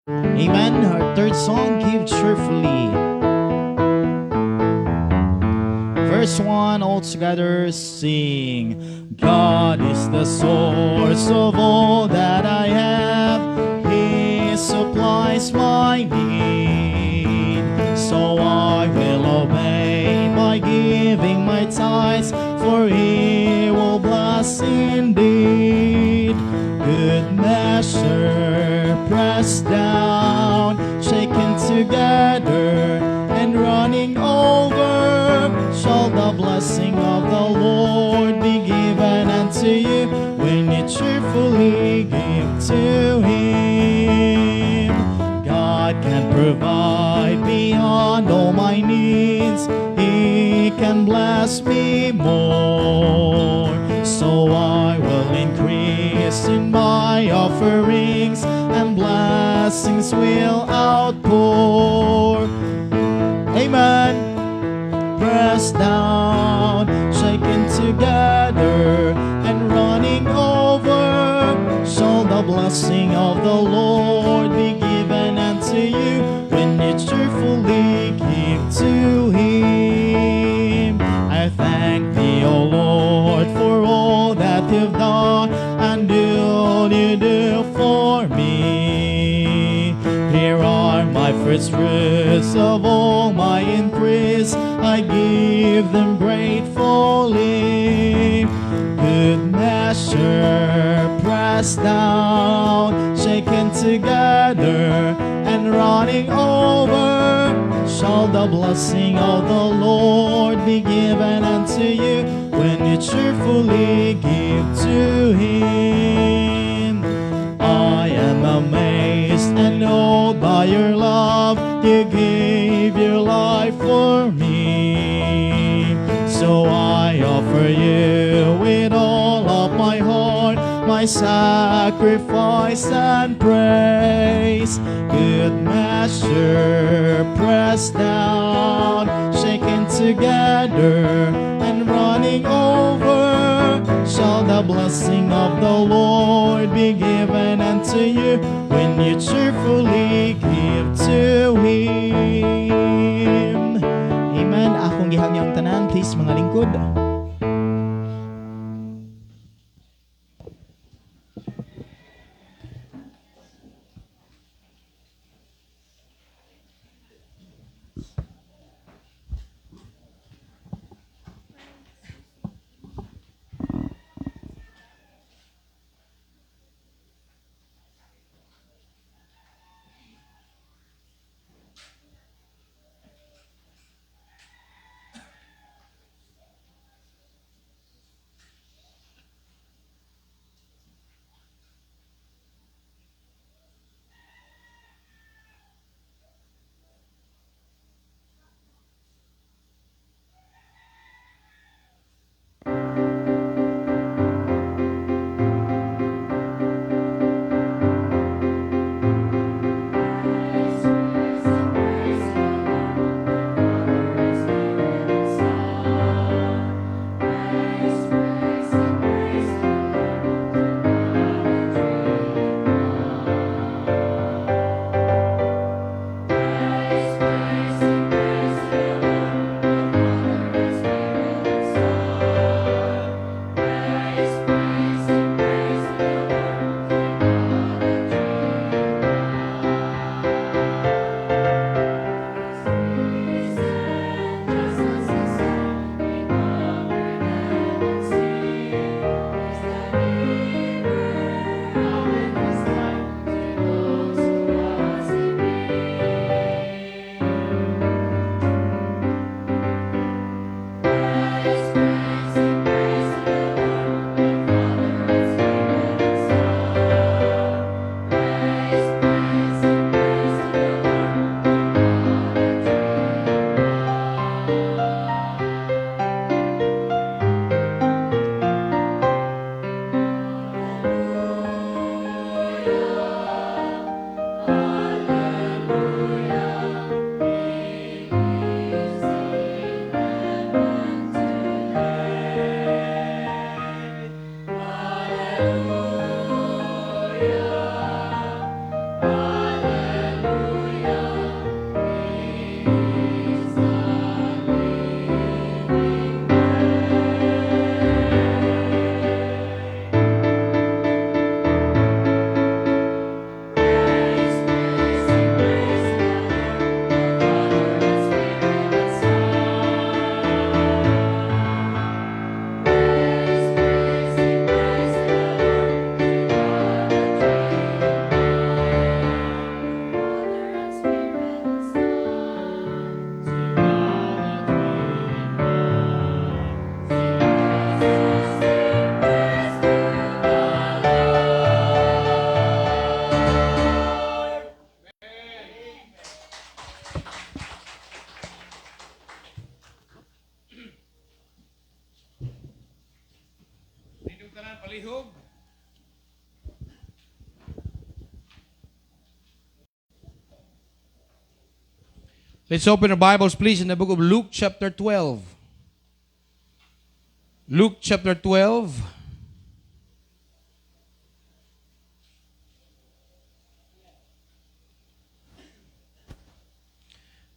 Amen. Our third song, Give Cheerfully. Verse 1, all together sing. God is the source of all that I have. He supplies my need. So I will obey by giving my tithes, for He will bless indeed. Good measure, pressed down, shaken together, and running over, shall the blessing of the Lord be given unto you when you cheerfully give to Him. God can provide beyond all my needs. He can bless me more. So I will increase in my offerings, and blessings will outpour. Amen. Pressed down, shaken together, and running over, shall the blessing of the Lord be given unto you when you cheerfully give to Him. I thank Thee, O Lord, for all that You've done and all You do for me. Here are my first fruits of all my increase. I give them gratefully. Good measure, pressed down, shaken together, and running over, shall the blessing of the Lord be given unto you when you cheerfully give to Him. I am amazed and awed by Your love. You gave Your life for me. So I offer You with all of my heart, my sacrifice and praise. Good measure, pressed down, shaken together, and running over, shall the blessing of the Lord be given unto you when you cheerfully give to Him. Amen. Akong gihangyang tanan, please mga lingkod. Palihog. Let's open our Bibles, please, in the book of Luke, chapter 12. Luke, chapter 12.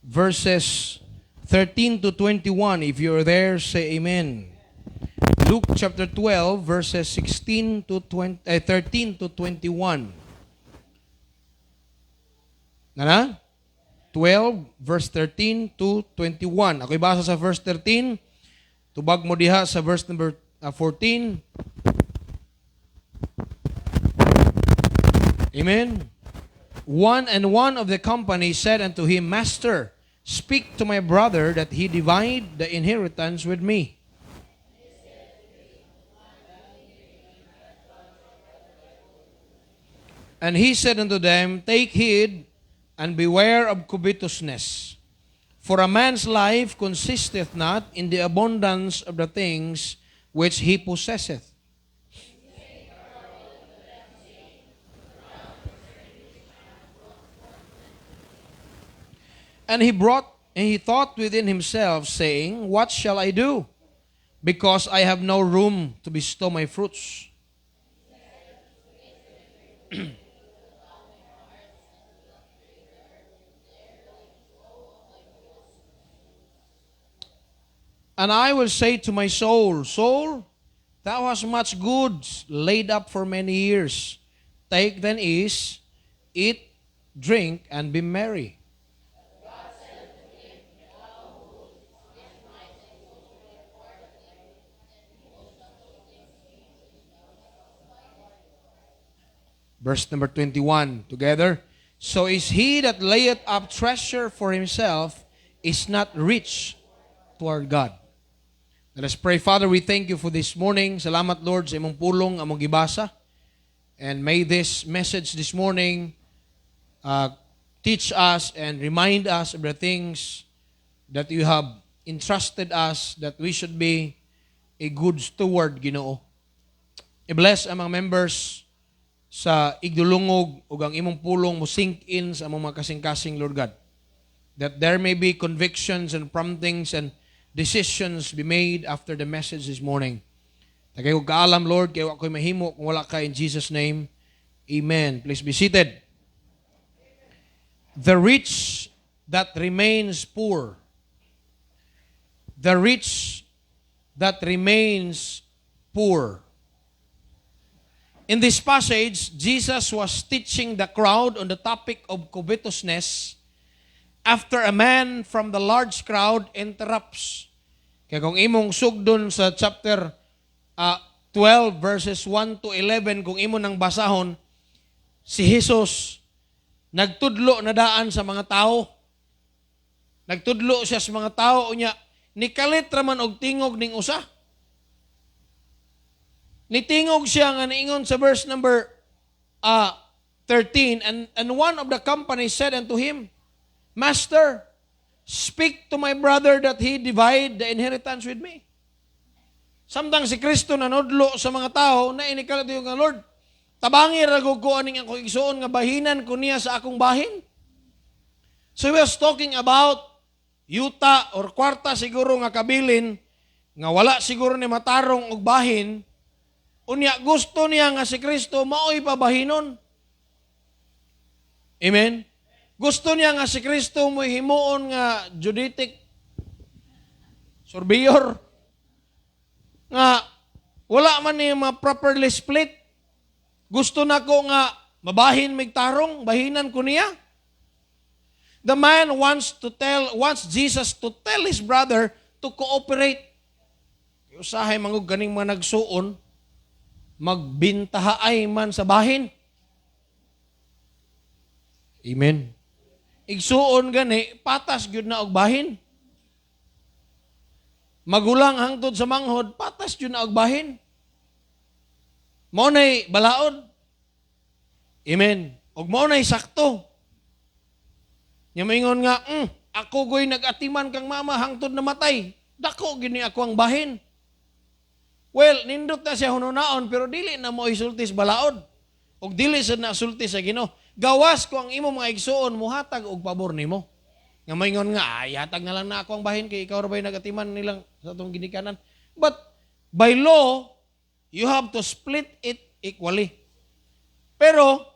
Verses 13 to 21. If you're there, say amen. Luke, chapter 12, verses 13 to 21. Nana? 12, verse 13 to 21. Ako'y basa sa verse 13. Tubag mo diha sa verse number 14. Amen. One of the company said unto him, Master, speak to my brother that he divide the inheritance with me. And he said unto them, Take heed, and beware of covetousness. For a man's life consisteth not in the abundance of the things which he possesseth. And he thought within himself, saying, What shall I do? Because I have no room to bestow my fruits. And I will say to my soul, Soul, thou hast much goods laid up for many years. Take then ease, eat, drink, and be merry. Verse number 21, together. So is he that layeth up treasure for himself is not rich toward God. Let us pray. Father, we thank you for this morning. Salamat, Lord, sa imong pulong, among gibasa. And may this message this morning teach us and remind us of the things that you have entrusted us that we should be a good steward, Ginoo. I-bless ang mga members sa igdulungog ug ang imong pulong mo sink in sa among mga kasing-kasing, Lord God. That there may be convictions and promptings and decisions be made after the message this morning. Tagay ko kaalam, Lord, kaya ako'y mahimo kung wala ka, in Jesus' name. Amen. Please be seated. The rich that remains poor. The rich that remains poor. In this passage, Jesus was teaching the crowd on the topic of covetousness after a man from the large crowd interrupts. Kaya kung imong sugdon sa chapter 12 verses 1 to 11, kung imo nang basahon, si Jesus nagtudlo na daan sa mga tao. Nagtudlo siya sa mga tao unya, nikalit raman og tingog ning usa. Nitingog siya nga niingon sa verse number 13, and one of the company said unto him, Master, speak to my brother that he divide the inheritance with me. Samtang si Kristo nanudlo sa mga tao, na inikalat yung nga, Lord, tabangi ragog ko aning ako igsuon nga bahinan ko niya sa akong bahin. So he was talking about yuta or kwarta siguro nga kabilin, nga wala siguro ni matarong og bahin, unya gusto niya nga si Kristo maoy pabahinon. Amen? Gusto niya nga si Kristo mo himuon nga juditic surveyor nga wala man niya ma-properly split. Gusto na ko nga mabahin mig tarong, bahinan ko niya. The man wants Jesus to tell his brother to cooperate. Usahay mangug ganing mga nagsuon, magbintahaay man sa bahin. Amen. Igsuon gani, patas gyud na og bahin. Magulang hangtod sa manghod, patas gyud na og bahin. Mao nay balaod. Amen. Og mao nay sakto. Nya maingon nga, ako goy nag-atiman kang mama hangtod namatay. Dako gini ako ang bahin. Well, nindot na siya hununaon, pero dili na mo isulti sa balaod. O dili sa nasulti sa Ginoo. Gawas ko ang imo mga igsuon, muhatag og pabor nimo. Nga maingon nga, hatag na lang na ako ang bahin kay ikaw ra ba'y nagatiman nilang sa atong ginikanan. But by law, you have to split it equally. Pero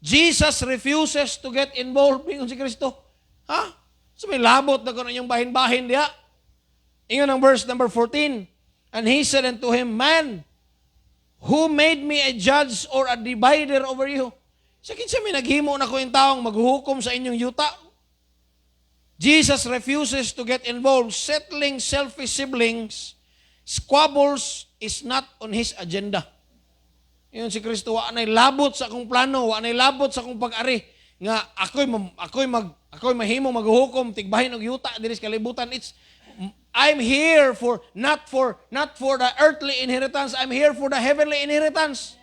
Jesus refuses to get involved ingon si Kristo. Ha? So may labot na kuno yung bahin-bahin diha. Ingon ang verse number 14. And he said unto him, Man, who made me a judge or a divider over you? Sa kinsa may naghimo na ko yung taong maghuhukom sa inyong yuta? Jesus refuses to get involved. Settling selfish siblings, squabbles is not on his agenda. Yun si Kristo, wa nay labot sa akong plano, wa nay labot sa akong pag-ari nga ako'y mahimo maghuhukom tigbahin og yuta diri sa kalibutan. I'm here for not for the earthly inheritance. I'm here for the heavenly inheritance.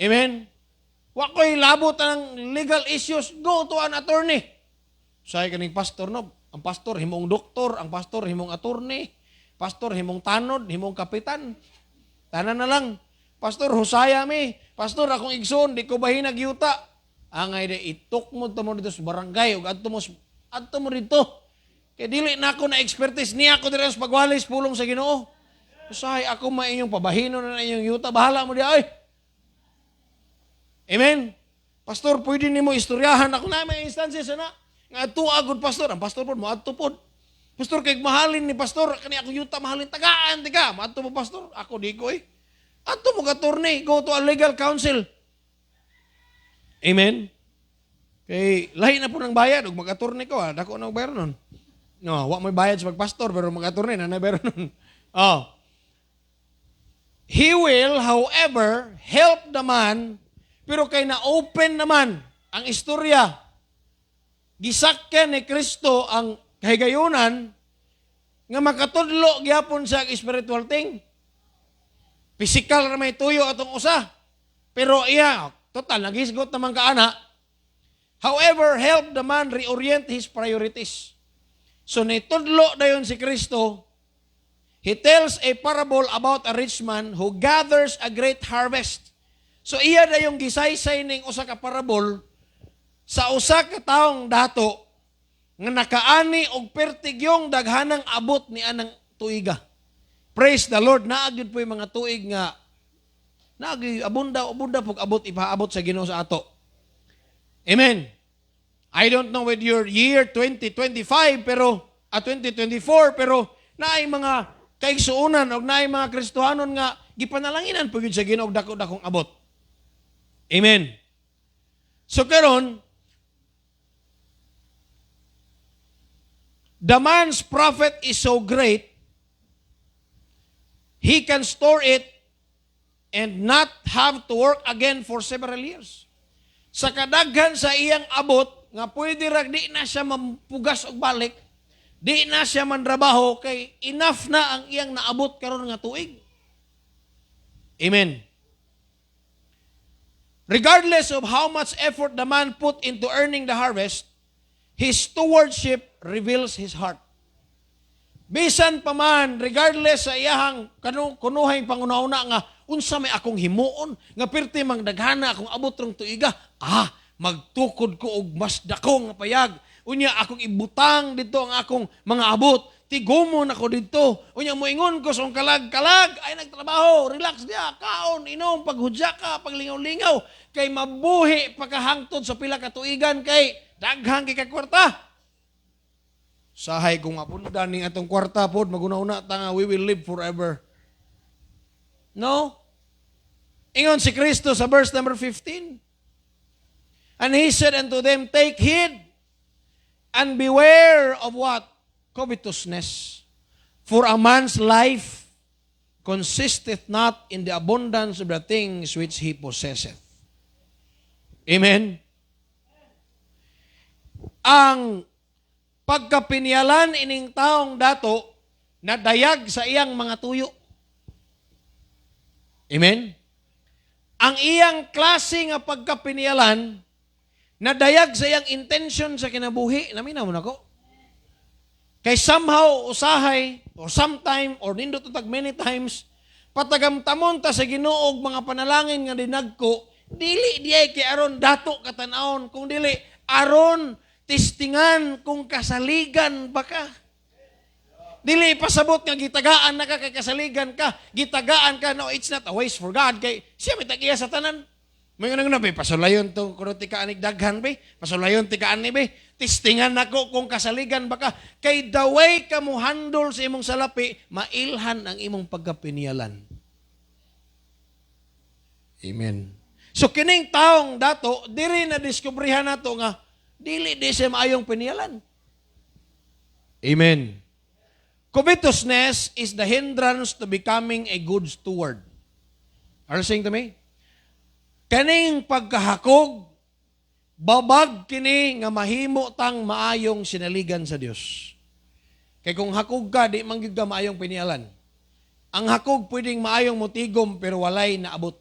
Amen. Wa ko'y labot ng legal issues. Go to an attorney. Say kaning pastor no, ang pastor himong doktor, ang pastor himong attorney, pastor himong tanod, himong kapitan. Tanan na lang. Pastor husaya mi. Pastor akong igsoon di ko bahin nagyuta. Angay de itok mo tamo dito sa barangay ug adto mo dito. Kay dili na ako na expertise niya ako diri sa pagwalis pulong sa Ginoo. Usahay ako mainyong pabahinon na inyong yuta, bahala mo di ay. Amen. Pastor, pwede nimo istoryahan ako na may instances na nga tuwa gud pastor, ang pastor pod mo adto pod. Pastor kay mahalin ni pastor kani ako yuta mahalin tagaan tika, adto mo pastor, ako di ko eh. Adto mo ka attorney, go to a legal counsel. Amen. Kay lahi na po ng bayad ug mag-attorney ko, dako na og bayad nun. No, wa may bayad sa pagpastor pero mag-attorney na bayad nun. Oh. He will, however, help the man, pero kay na-open naman ang istorya. Gisakyan ni Kristo ang kahigayunan nga makatudlo gyapon sa spiritual thing. Physical ra may tuyo atong usa. Pero iya, total nagisgot naman ka ana. However, help the man reorient his priorities. So nitudlo dayon si Kristo. He tells a parable about a rich man who gathers a great harvest. So iya dayong gisaysay ning usa ka parable sa usa ka taong dato nga nakaani og pertigyong daghanang abot ni anang tuiga. Praise the Lord, naagid po yung mga tuig nga naagi abunda pug abot ipaabot sa Ginoo sa ato. Amen. I don't know with your year 2025 pero 2024 pero naay mga kaigsuonan og naay mga Kristohanon nga gipanalanginan pud sa Ginoo og dako-dakong abot. Amen. So karon the man's profit is so great he can store it and not have to work again for several years. Sa kadaghan sa iyang abot, nga pwede ra di na siya mampugas og balik, di na siya mandrabaho, kay enough na ang iyang naabot karon nga tuig. Amen. Regardless of how much effort the man put into earning the harvest, his stewardship reveals his heart. Bisan pa man, regardless sa iyahang kunuhay pangunauna nga, unsa may akong himuon, nga pirti mang daghana akong abot rong tuiga, magtukod ko og mas dako nga payag. Unya akong ibutang dito ang akong mga abot. Tigumon ako dito. Unya moingon ko sa kalag-kalag, ay nagtrabaho, relax diya, kaon, inom, paghudya ka, paglingaw-lingaw, kay mabuhi pagkahangtod sa pila ka tuigan kay daghang kay kakwarta. Sahay kung abunda ning atong kwarta pod maguna-una ta nga we will live forever. No? Ingon si Kristo sa verse number 15. And he said unto them, take heed and beware of what? Covetousness. For a man's life consisteth not in the abundance of the things which he possesseth. Amen? Ang pagkapinyalan ining taong dato na dayag sa iyang mga tuyo. Amen? Ang iyang klase nga pagkapinyalan na dayag sa iyang intention sa kinabuhi, naminaw na ko. Kay somehow, usahay, or sometime, or nindot tag many times, patagamtamon ta sa Ginoo og mga panalangin nga dinagko, dili diay kay aron dato katanawon, kung dili aron testingan kung kasaligan ba ka. Dili pasabot nga gitagaan na ka kay kasaligan ka, gitagaan ka, no, it's not a waste for God, kay siya may tagiya sa tanan. May nga be, pasulayon to kuno tika anig daghan be, pasulayon tika ani be, testingan nako kung kasaligan ba ka, kay the way ka mo handle sa imong salapi, mailhan ang imong pagkapinialan. Amen. So kining taong dato, diri na diskubrihan nato nga dili di siya maayong pinialan. Amen. Covetousness is the hindrance to becoming a good steward. Are you saying to me? Kaning pagkahakog, babag kini nga mahimo tang maayong sinaligan sa Dios. Kay kung hakog ka, di man gyud ka maayong pinialan. Ang hakog pwedeng maayong motigom pero walay naabot.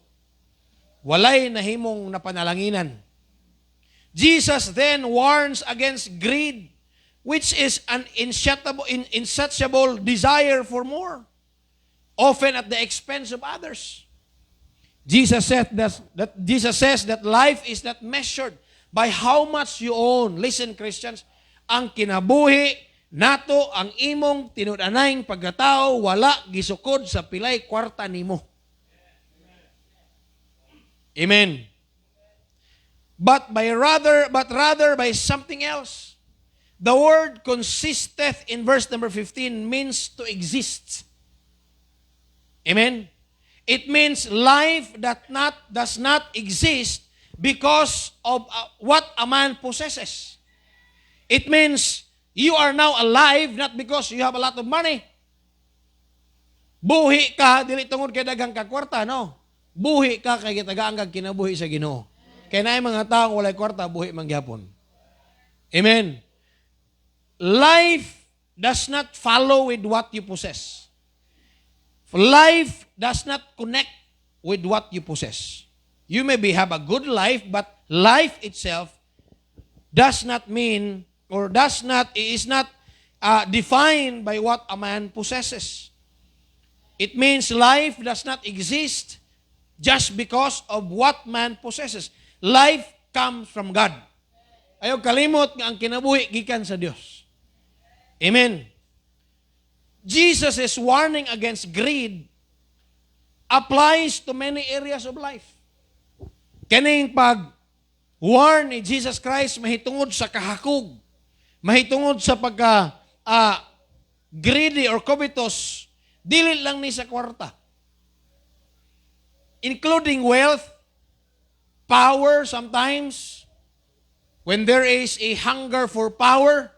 Walay nahimong napanalanginan. Jesus then warns against greed, which is an insatiable desire for more, often at the expense of others. Jesus says that life is not measured by how much you own. Listen, Christians, ang kinabuhi nato ang imong tinud-anayng pagkatao wala gisukod sa pilay kwarta nimo. Amen. But rather by something else. The word consisteth in verse number 15 means to exist. Amen. It means life that does not exist because of what a man possesses. It means you are now alive not because you have a lot of money. Buhi ka, dili tungod kay daghang ka kwarta, no? Buhi ka kay gitagaan kag kinabuhi sa Ginoo. Kay naay mga taong walay kwarta, buhi man gyapon. Amen. Life does not follow with what you possess. Life does not connect with what you possess. You may have a good life, but life itself does not mean or is not defined by what a man possesses. It means life does not exist just because of what man possesses. Life comes from God. Ayaw kalimot nga ang kinabuhi gikan sa Dios. Amen. Jesus is warning against greed applies to many areas of life. Kaning pag-warn ni Jesus Christ mahitungod sa kahakog, mahitungod sa pagka greedy or covetous, dili lang ni sa kwarta. Including wealth, power sometimes, when there is a hunger for power,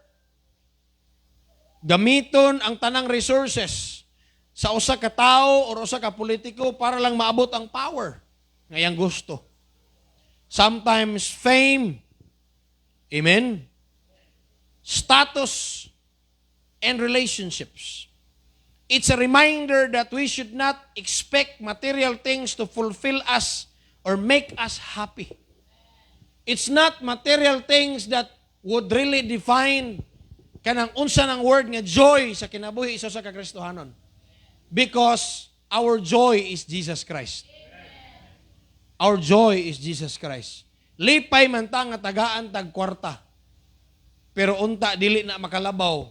gamiton ang tanang resources sa usa ka tao o usa ka politiko para lang maabot ang power nga iyang gusto. Sometimes fame, amen, status, and relationships. It's a reminder that we should not expect material things to fulfill us or make us happy. It's not material things that would really define kanang unsa ng word nga joy sa kinabuhi isa sa kakristohanon. Because our joy is Jesus Christ. Our joy is Jesus Christ. Lipay man ta nga tagaan tag kwarta. Pero unta dili na makalabaw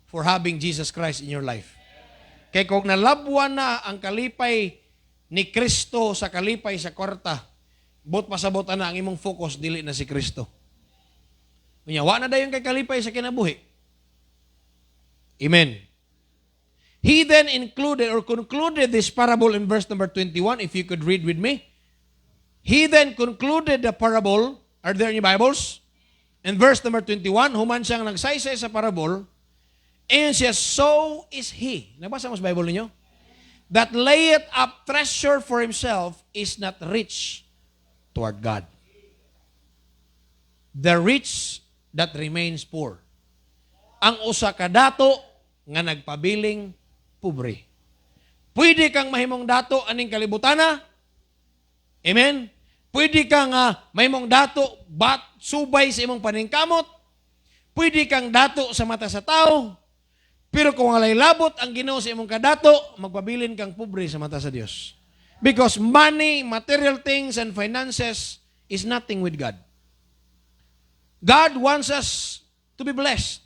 for having Jesus Christ in your life. Kay kung nalabwan na ang kalipay ni Kristo sa kalipay sa kwarta, bot pasabot na ang imong focus dili na si Kristo. Unya wa na dayon kay kalipay sa kinabuhi. Amen. He then included or concluded this parable in verse number 21, if you could read with me. He then concluded the parable, are there in your Bibles? In verse number 21, human siyang nagsaysay sa parable, and siya, so is he. Nabasa mo sa Bible ninyo? That layeth up treasure for himself is not rich toward God. The rich that remains poor. Ang usa ka dato nga nagpabiling pobre. Pwede kang mahimong dato aning kalibutana. Amen. Pwede kang mahimong dato subay sa imong paningkamot. Pwede kang dato sa mata sa tao. Pero kung alay labot ang Ginoo sa imong kadato, magpabilin kang pobre sa mata sa Dios. Because money, material things, and finances is nothing with God. God wants us to be blessed.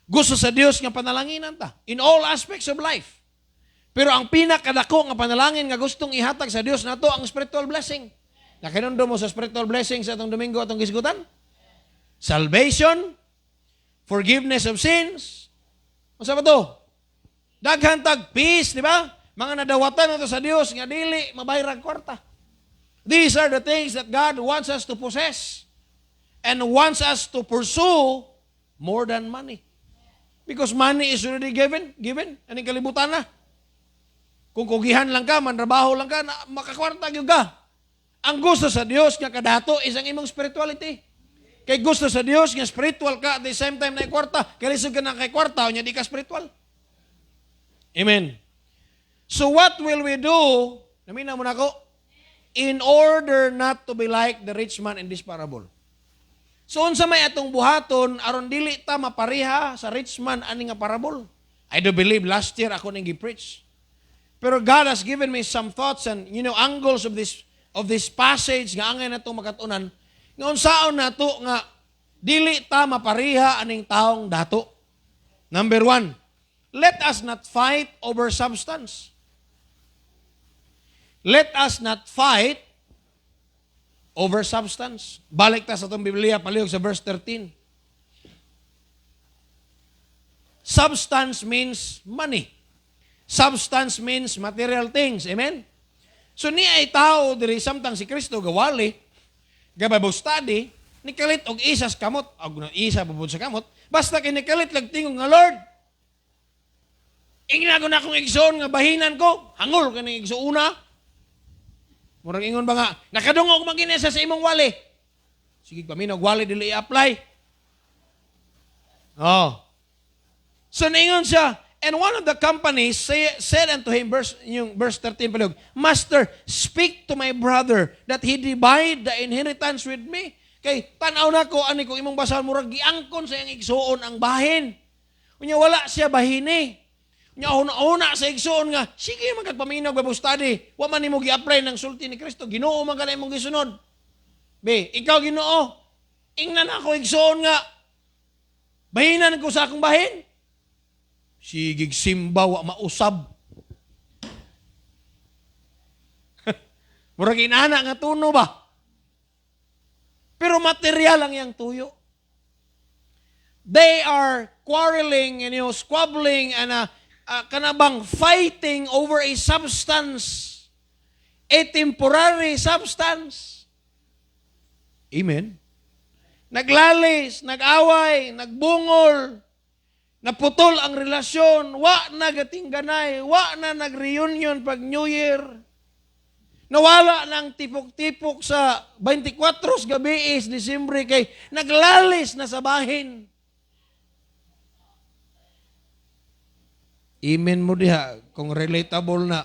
Gusto sa Dios nga panalanginan ta in all aspects of life. Pero ang pinakadako nga panalangin nga gustong ihatag sa Dios nato ang spiritual blessing. Nakinundo mo sa spiritual blessing sa atong Domingo atong gisgutan? Salvation, forgiveness of sins. Unsa ba to? Daghan tag peace, di ba? Mga nadawatan nato sa Dios nga dili mabayrag kwarta. These are the things that God wants us to possess and wants us to pursue more than money. Because money is already given. Aning kalibutan na. Kung kugihan lang ka, manrabaho lang ka, makakwarta gyud ka. Ang gusto sa Dios nga kadato is ang imong spirituality. Kay gusto sa Dios nga spiritual ka at the same time na kwarta, kay lisod ka na kay kwarta, unya di ka spiritual. Amen. So what will we do? Namina mo na ko. In order not to be like the rich man in this parable. So unsa may atong buhaton aron dili ta mapareha sa rich man ani nga parable. I do believe last year ako ning gi-preach. Pero God has given me some thoughts and angles of this passage nga angay nato makatunan. Nga unsaon nato nga dili ta mapareha aning taong dato. Number 1, let us not fight over substance. Let us not fight over substance. Balik ta sa itong Biblia, palihog sa verse 13. Substance means money. Substance means material things. Amen? So niya ay tao, diri samtang si Kristo gawali, Bible study, nikalit og isa sa kamot, og isa pabud sa kamot, basta kay nikalit lang tingog nga Lord, ingnago na akong igsoon nga bahinan ko, hangol ka ng igsoona. Murang ingon ba nga, nakadungog maginesa sa imong wali. Sige, paminog wali dili i-apply. Oh. So naingon siya, and one of the companies said unto him, verse 13 palihog, Master, speak to my brother that he divide the inheritance with me. Kay tanaw na ko, ani ko imong basahan, murag giangkon sa iyang igsoon ang bahin. Unya wala siya bahini. Nya una sa igsoon nga, sige magpaminaw Bible study. Wa man nimo gi-apply ng sulti ni Kristo. Ginoo man kanay imong gisunod. Be, ikaw Ginoo, ingnan ako igsoon nga bahinan ko sa akong bahin. Sigig simba wa mausab. Murag inana nga tuno ba? Pero material lang yang tuyo. They are quarreling and squabbling and kanabang fighting over a substance, a temporary substance. Amen? Naglalis, nag-away, nagbungol, naputol ang relasyon, wa na gatingganay, wa na nag-reunion pag New Year, nawala ng tipok-tipok sa 24 gabi is Disyembre kay naglalis na sa bahin. Amen mo diha, kung relatable na.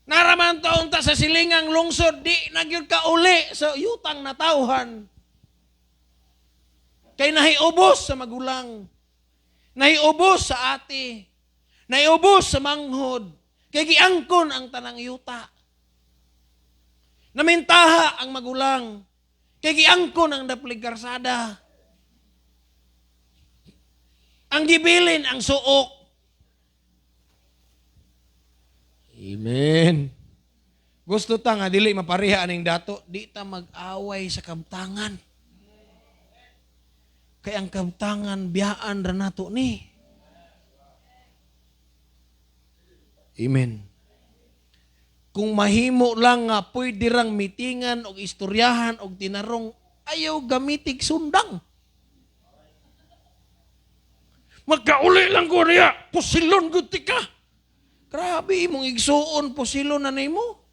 Naraman taon ta sa silingang lungsod, di nagyud ka uli sa yutang na tauhan. Kay nahiubos sa magulang, nahiubos sa ate, nahiubos sa manghod, kay giangkon ang tanang yuta. Namintaha ang magulang, kay giangkon ang daplig karsada. Ang gibilin ang suok. Amen. Gusto ta nga dili mapareha aning dato, di ta mag-away sa kabtangan. Kay ang kabtangan biyaan ra nato ni. Amen. Kung mahimo lang nga pwede rang mitingan og istoryahan og tinarong, ayaw gamitig sundang. Magkauli lang ko niya, pusilon guti ka. Grabe, imong igsuon, pusilon na nimo.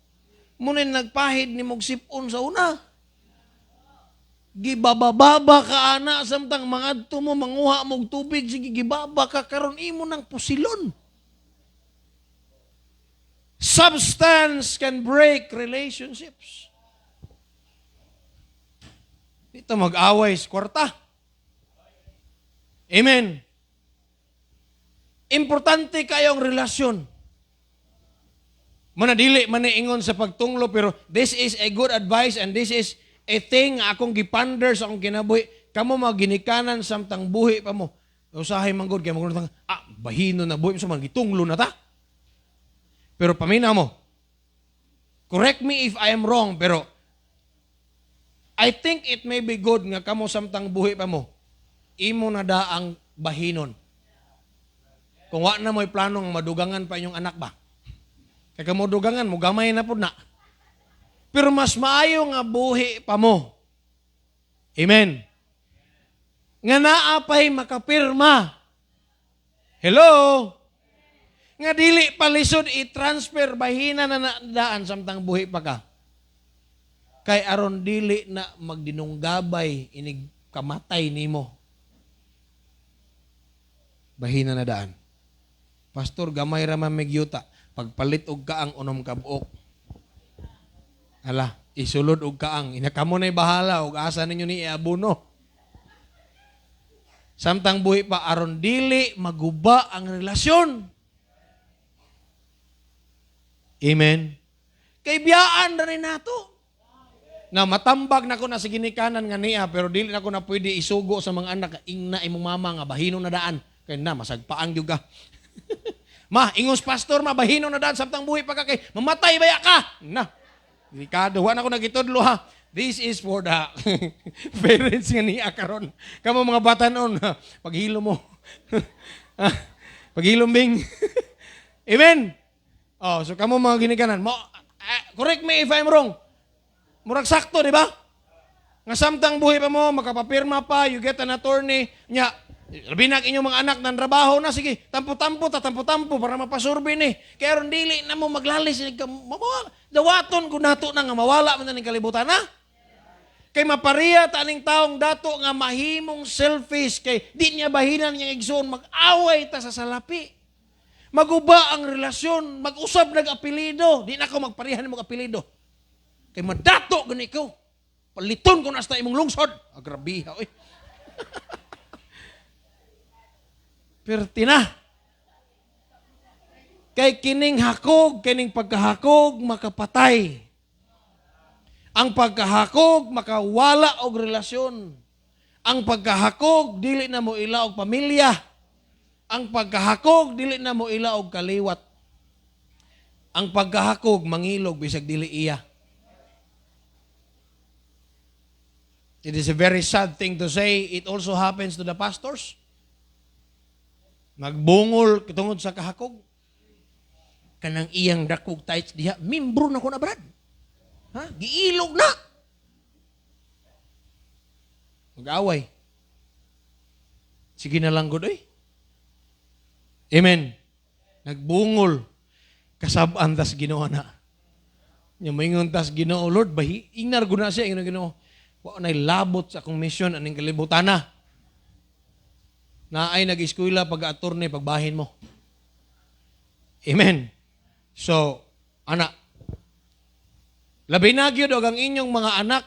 Muna nagpahid ni mong sipon sa una. Gibabababa ka ana, samtang mga mo, manguha mong tubig, sige, gibaba ka, karon imo ng pusilon. Substance can break relationships. Ito mag-away sa kwarta. Amen. Importante kayong relasyon. Manadili maniingon sa pagtunglo, pero this is a good advice and this is a thing akong gipander sa akong kinabuhi. Kamo maginikanan samtang buhi pa mo. Usahay manggod kay manggod bahino na buhi so magitunglo na ta. Pero pamina mo. Correct me if I am wrong, pero I think it may be good nga kamo samtang buhi pa mo. Imo na daang bahinon. Kung wa na mo'y planong madugangan pa inyong anak ba? Kaya kamo dugangan mo, gamay na po na. Pero mas maayo nga buhi pa mo. Amen. Nga naapay makapirma. Hello? Nga dili palisod i-transfer bahina na daan samtang buhi pa ka. Kay aron dili na magdinunggabay inig kamatay nimo. Bahina na daan. Pastor, gamay ra man megyuta. Pagpalit og kaang unom ka buok. Ala, isulod og kaang. Inakamo na'y bahala og asa ninyo ni iabuno. Samtang buhi pa aron dili maguba ang relasyon. Amen. Kay biyaan na rin nato. Na matambag na ko na sa ginikanan nga niya, pero dili na ko na pwede isugo sa mga anak, ingna imong mama nga bahino na daan. Kaya na, masagpaang juga. Ma, ingos pastor, bahino na daan, samtang buhi pa ka kay, mamatay baya ka. Na, delikado, wala na ko nagitudlo ha. This is for the parents nga niya karon. Kamo mga batanon, paghilo mo. Paghilombing. Amen. Oh, so kamo mga ginikanan, correct me if I'm wrong. Murag sakto, di ba? Nga samtang buhi pa mo, makapapirma pa, you get an attorney, nya, labi na inyong mga anak ng trabaho na, sige, tampo-tampo para mapasurbi ni. Kaya ron dili na mo maglalis, mawala. Dawaton ko nato na nga mawala man na kalibutan na. Kay mapariya taning taong dato nga mahimong selfish, kay di niya bahinan niya igsoon, mag-away ta sa salapi. Maguba ang relasyon, mag-usab nag-apelido, di na ako magparihan mo apelido. Kay madato gani ko. Paliton ko na sa imong lungsod. Agrabiha, oy. Perti na. Kay kining hakog, kining pagkahakog, makapatay. Ang pagkahakog, makawala og relasyon. Ang pagkahakog, dili na mo ila og pamilya. Ang pagkahakog, dili na mo ila og kaliwat. Ang pagkahakog, mangilog, bisag dili iya. It is a very sad thing to say. It also happens to the pastors. Magbungol tungod sa kahakog. Kanang iyang dakog tights diha, membro na ko na brad. Ha? Giilog na. Mag-away. Sige na lang gud oy. Amen. Nagbungol. Kasab-an tas Ginoo na. Nya moingon tas Ginoo, Lord, inar gud na siya ingon Ginoo. Wa nay labot sa akong mission aning kalibutan na. Na ay nag-eskwela pag-attorney pagbahin mo. Amen. So, anak, labi na gyud og ang inyong mga anak.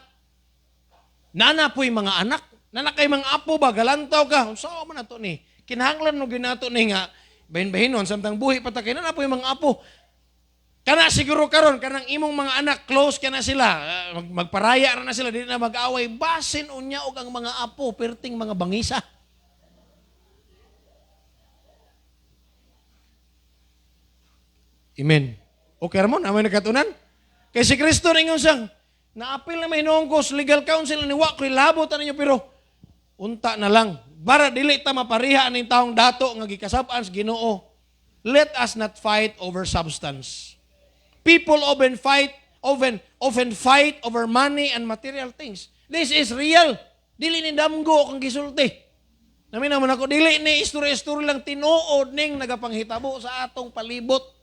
Nanapoy mga anak, nanakay mga apo ba galantaw ka. Unsa man nato ni? Kinahanglan mo ginato ni nga bahin-bahinon samtang buhi pa ta kay nanapoy mga apo. Kana siguro karon kanang imong mga anak close kana sila, magparaya ra na sila dili na mag-away, basin unya og ang mga apo perting mga bangisa. Amen. Okay ramon amay nakatunan. Kay si Kristo ningon sang naapil na mahinungkos legal counsel ni wa koy labot ninyo pero unta na lang. Para dili ta mapariha aning taong dato nga gikasab-an sa Ginoo. Let us not fight over substance. People often fight over money and material things. This is real. Dili ni damgo kang gisulti. Nami naman ako, dili ni istorya-istorya lang tinuod ning nagapanghitabo sa atong palibot.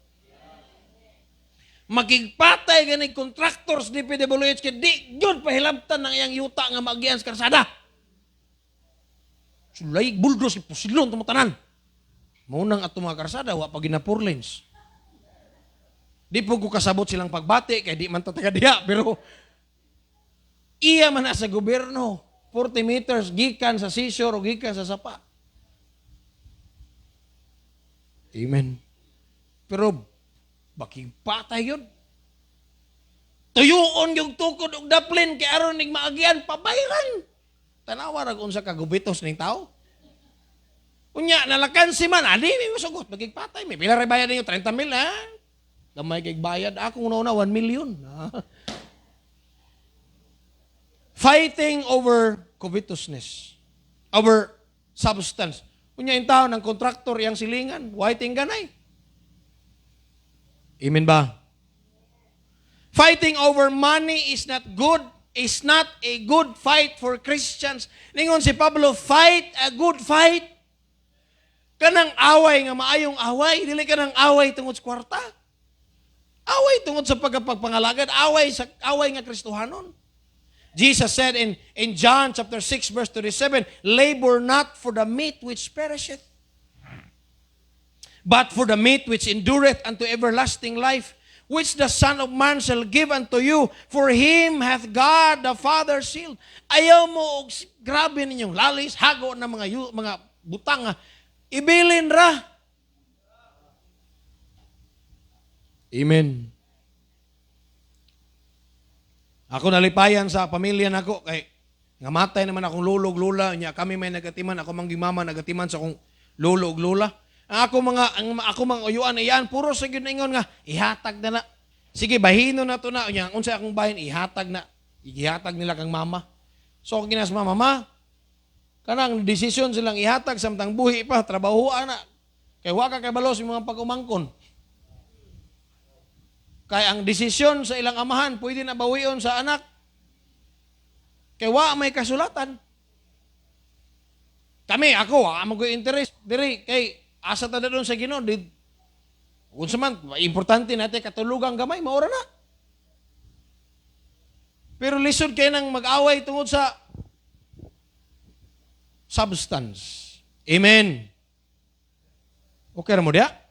Magigpatay ganing contractors ni PWH kay di gyud pahilabtan ng iyang yuta nga maagian sa karsada. Sulay buldos ipusilon tumutanan. Maunang ato mga karsada wa pa ginapur lanes. Di po ko kasabot silang pagbati, kaya di man taga diha, pero iya man na sa gobyerno, 40 meters, gikan sa seashore o gikan sa sapa. Amen. Pero, bakig patay yun. Tuyuon yung tukod og daplin kay aron ning maagian pabayran. Tanawa ra unsa ka gubitos ning tao. Unya nalakan si man, adi may masugot bagig patay may pila ra bayad ninyo 30,000 ha. Gamay kay bayad ako una 1 million. Fighting over covetousness, over substance. Unya yung tao ng kontraktor yang silingan, waiting ganay. Amen ba? Fighting over money is not good, is not a good fight for Christians. Ningon si Pablo, fight a good fight. Kanang away nga maayong away, dili kanang away tungod sa kwarta. Away tungod sa pagpangalagan, away nga Kristohanon. Jesus said in John chapter 6 verse 37, labor not for the meat which perisheth, but for the meat which endureth unto everlasting life, which the Son of Man shall give unto you, for him hath God the Father sealed. Ayaw mo, grabe ninyong lalis, hago na mga butang, ibilin ra. Amen. Ako nalipayan sa pamilya nako kay ngamatay naman akong lolo ug lola nya kami may nagatiman ako mangging mama nagatiman sa akong lolo ug lola. Ako mga uyuan iyan puro sa gyud ingon nga ihatag na. Sige bahino na to na nya unsa akong bahin ihatag nila kang mama. So ako ginas mama kanang desisyon silang ihatag samtang buhi pa trabahoan na. Kay wa ka kay balos yung mga pag-umangkon. Kay ang desisyon sa ilang amahan pwede na bawion sa anak. Kay wa may kasulatan. Ako mag-interest diri kay asa ta doon sa Ginoo. Unsa man importante natin katulugang gamay maura na. Pero lisod kay nang mag-away tungod sa substance. Amen. Okay ra mo dia?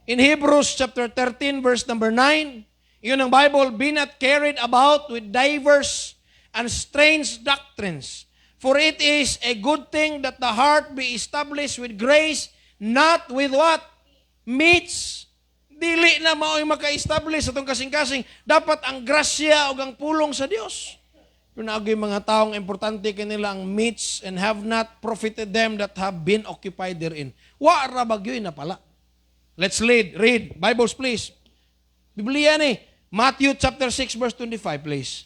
In Hebrews chapter 13 verse number 9, yun ang Bible, be not carried about with diverse and strange doctrines. For it is a good thing that the heart be established with grace, not with what? Meats. Dili na mao'y maka-establish sa itong kasing-kasing. Dapat ang grasya o ang pulong sa Diyos. Yung naagay mga taong importante kanila ang meats and have not profited them that have been occupied therein. Wa ra bagyoy na pala. Let's read. Bibles, please. Biblia ni. Matthew chapter 6 verse 25, please.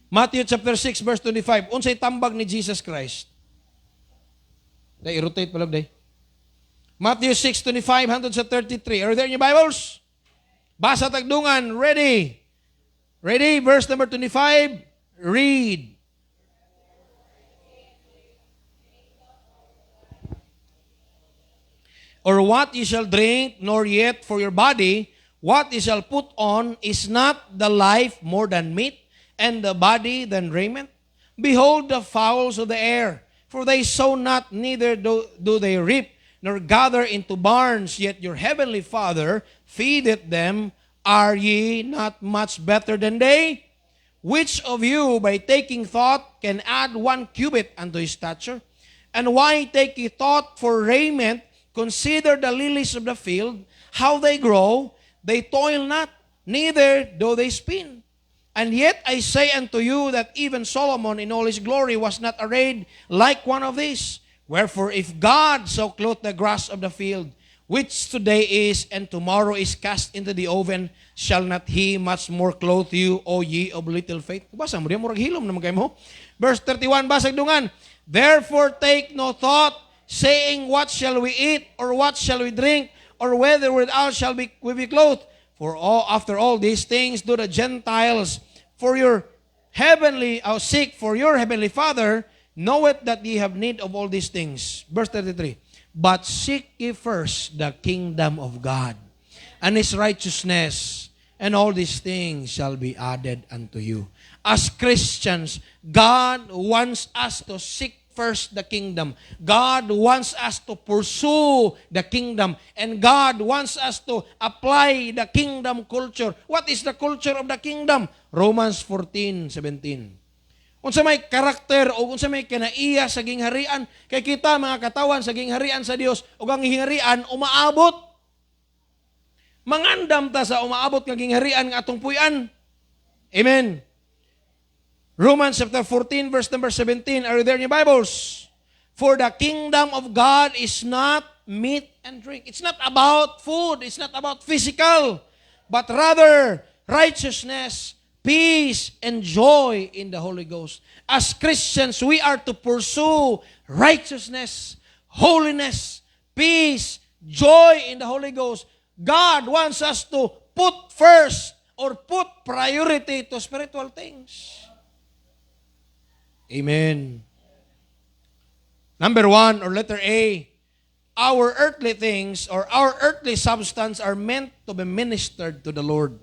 Matthew chapter 6 verse 25. Unsay tambag ni Jesus Christ? Day, rotate palab day. Matthew 6:25 hangtod sa 33. Are there in your Bibles? Basa tagdungan. Ready. Ready? Verse number 25. Read. Or what ye shall drink, nor yet for your body, what ye shall put on, is not the life more than meat, and the body than raiment? Behold the fowls of the air, for they sow not, neither do they reap, nor gather into barns, yet your heavenly Father feedeth them. Are ye not much better than they? Which of you, by taking thought, can add 1 cubit unto his stature? And why take ye thought for raiment? Consider the lilies of the field, how they grow, they toil not, neither do they spin. And yet I say unto you that even Solomon in all his glory was not arrayed like one of these. Wherefore, if God so clothe the grass of the field, which today is and tomorrow is cast into the oven, shall not He much more clothe you, O ye of little faith? Basa mo, diyan mo hilom naman kayo mo. Verse 31, basag dungan. Therefore take no thought, saying, what shall we eat, or what shall we drink, or whether withal shall we be clothed? For after all these things do the Gentiles, for your heavenly Father knoweth that ye have need of all these things. Verse 33. But seek ye first the kingdom of God and His righteousness, and all these things shall be added unto you. As Christians, God wants us to seek first the kingdom. God wants us to pursue the kingdom. And God wants us to apply the kingdom culture. What is the culture of the kingdom? Romans 14:17. Unsa may karakter o unsa may kinaiya sa gingharian kay kita mga katawan sa gingharian sa Dios ug ang gingharian umaabot. Mangandam ta sa umaabot nga gingharian nga atong puy-an. Amen. Romans chapter 14 verse number 17. Are you there in your Bibles? For the kingdom of God is not meat and drink. It's not about food. It's not about physical. But rather righteousness, peace, and joy in the Holy Ghost. As Christians, we are to pursue righteousness, holiness, peace, joy in the Holy Ghost. God wants us to put first or put priority to spiritual things. Amen. Number 1, or letter A, our earthly things or our earthly substance are meant to be ministered to the Lord.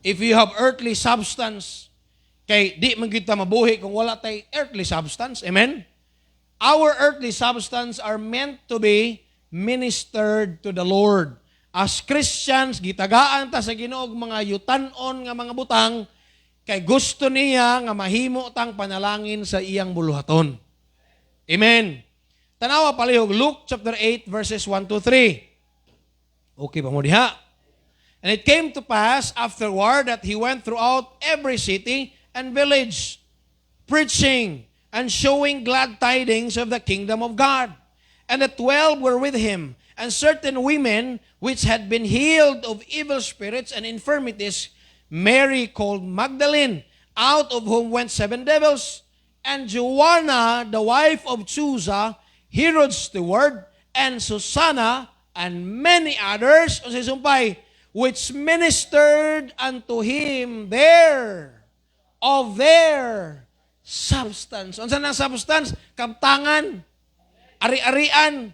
If you have earthly substance, kay di man kita mabuhi kung wala tay earthly substance. Amen? Our earthly substance are meant to be ministered to the Lord. As Christians, gitagaan ta sa Ginoo mga yutan-on nga mga butang, kay gusto niya nga mahimo tang panalangin sa iyang buluhaton. Amen. Tanawa palihog Luke chapter 8 verses 1 to 3. Okay pa mo diha? And it came to pass afterward that he went throughout every city and village, preaching and showing glad tidings of the kingdom of God. And the 12 were with him, and certain women which had been healed of evil spirits and infirmities, Mary called Magdalene, out of whom went 7 devils, and Joanna, the wife of Chuza, Herod's steward, and Susanna, and many others, o si sumpay, which ministered unto him there of their substance. Unsa nang substance? Kabtangan, ari-arian,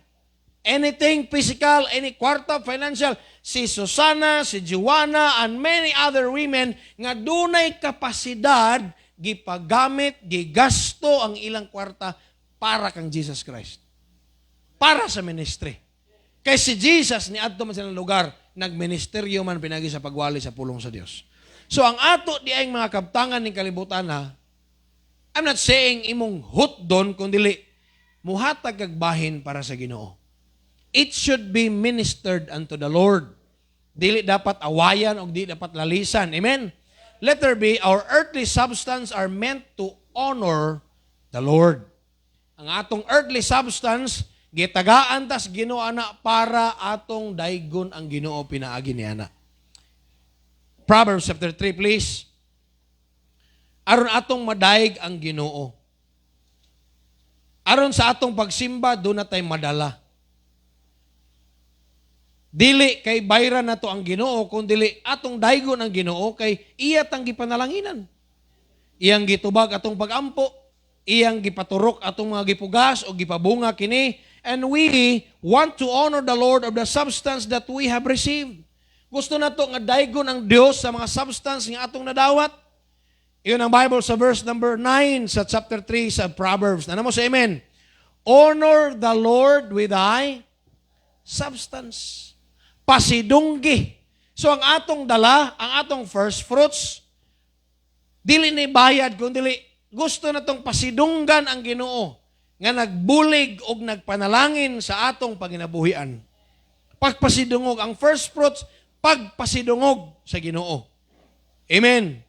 anything physical, any kwarta, financial. Si Susanna, si Joanna, and many other women nga dunay kapasidad gipagamit, gigasto ang ilang kwarta para kang Jesus Christ. Para sa ministry. Kay si Jesus ni adto man sa lugar, nagministeryo man pinagi sa pagwali sa pulong sa Dios. So ang ato di ay mga kabtangan ning kalibutan ha, I'm not saying imong hutdon kundi muhatag kag bahin para sa Ginoo. It should be ministered unto the Lord. Dili dapat awayan o di dapat lalisan. Amen? Letter B, our earthly substance are meant to honor the Lord. Ang atong earthly substance, gitagaan tas Ginoo ana para atong daygon ang Ginoo pinaagi ni ana. Proverbs chapter 3 please. Aron atong madaig ang Ginoo. Aron sa atong pagsimba do na tay madala. Dili kay bayran nato ang Ginoo kun dili atong daygon ang Ginoo kay iya tang gipanalanginan. Iyang gitubag atong pagampo, iyang gipaturok atong mga gipugas o gipabunga kini. And we want to honor the Lord of the substance that we have received. Gusto na to nga daygon ang Dios sa mga substance nga atong nadawat. Iyon ang Bible sa verse number 9 sa chapter 3 sa Proverbs. Ano mo sa amen? Honor the Lord with thy substance. Pasidunggi. So ang atong dala, ang atong first fruits, dili ni bayad, kundi gusto na tong pasidunggan ang Ginoo nga nagbulig og nagpanalangin sa atong paginabuhian. Pagpasidungog ang first fruits, pagpasidungog sa Ginoo. Amen.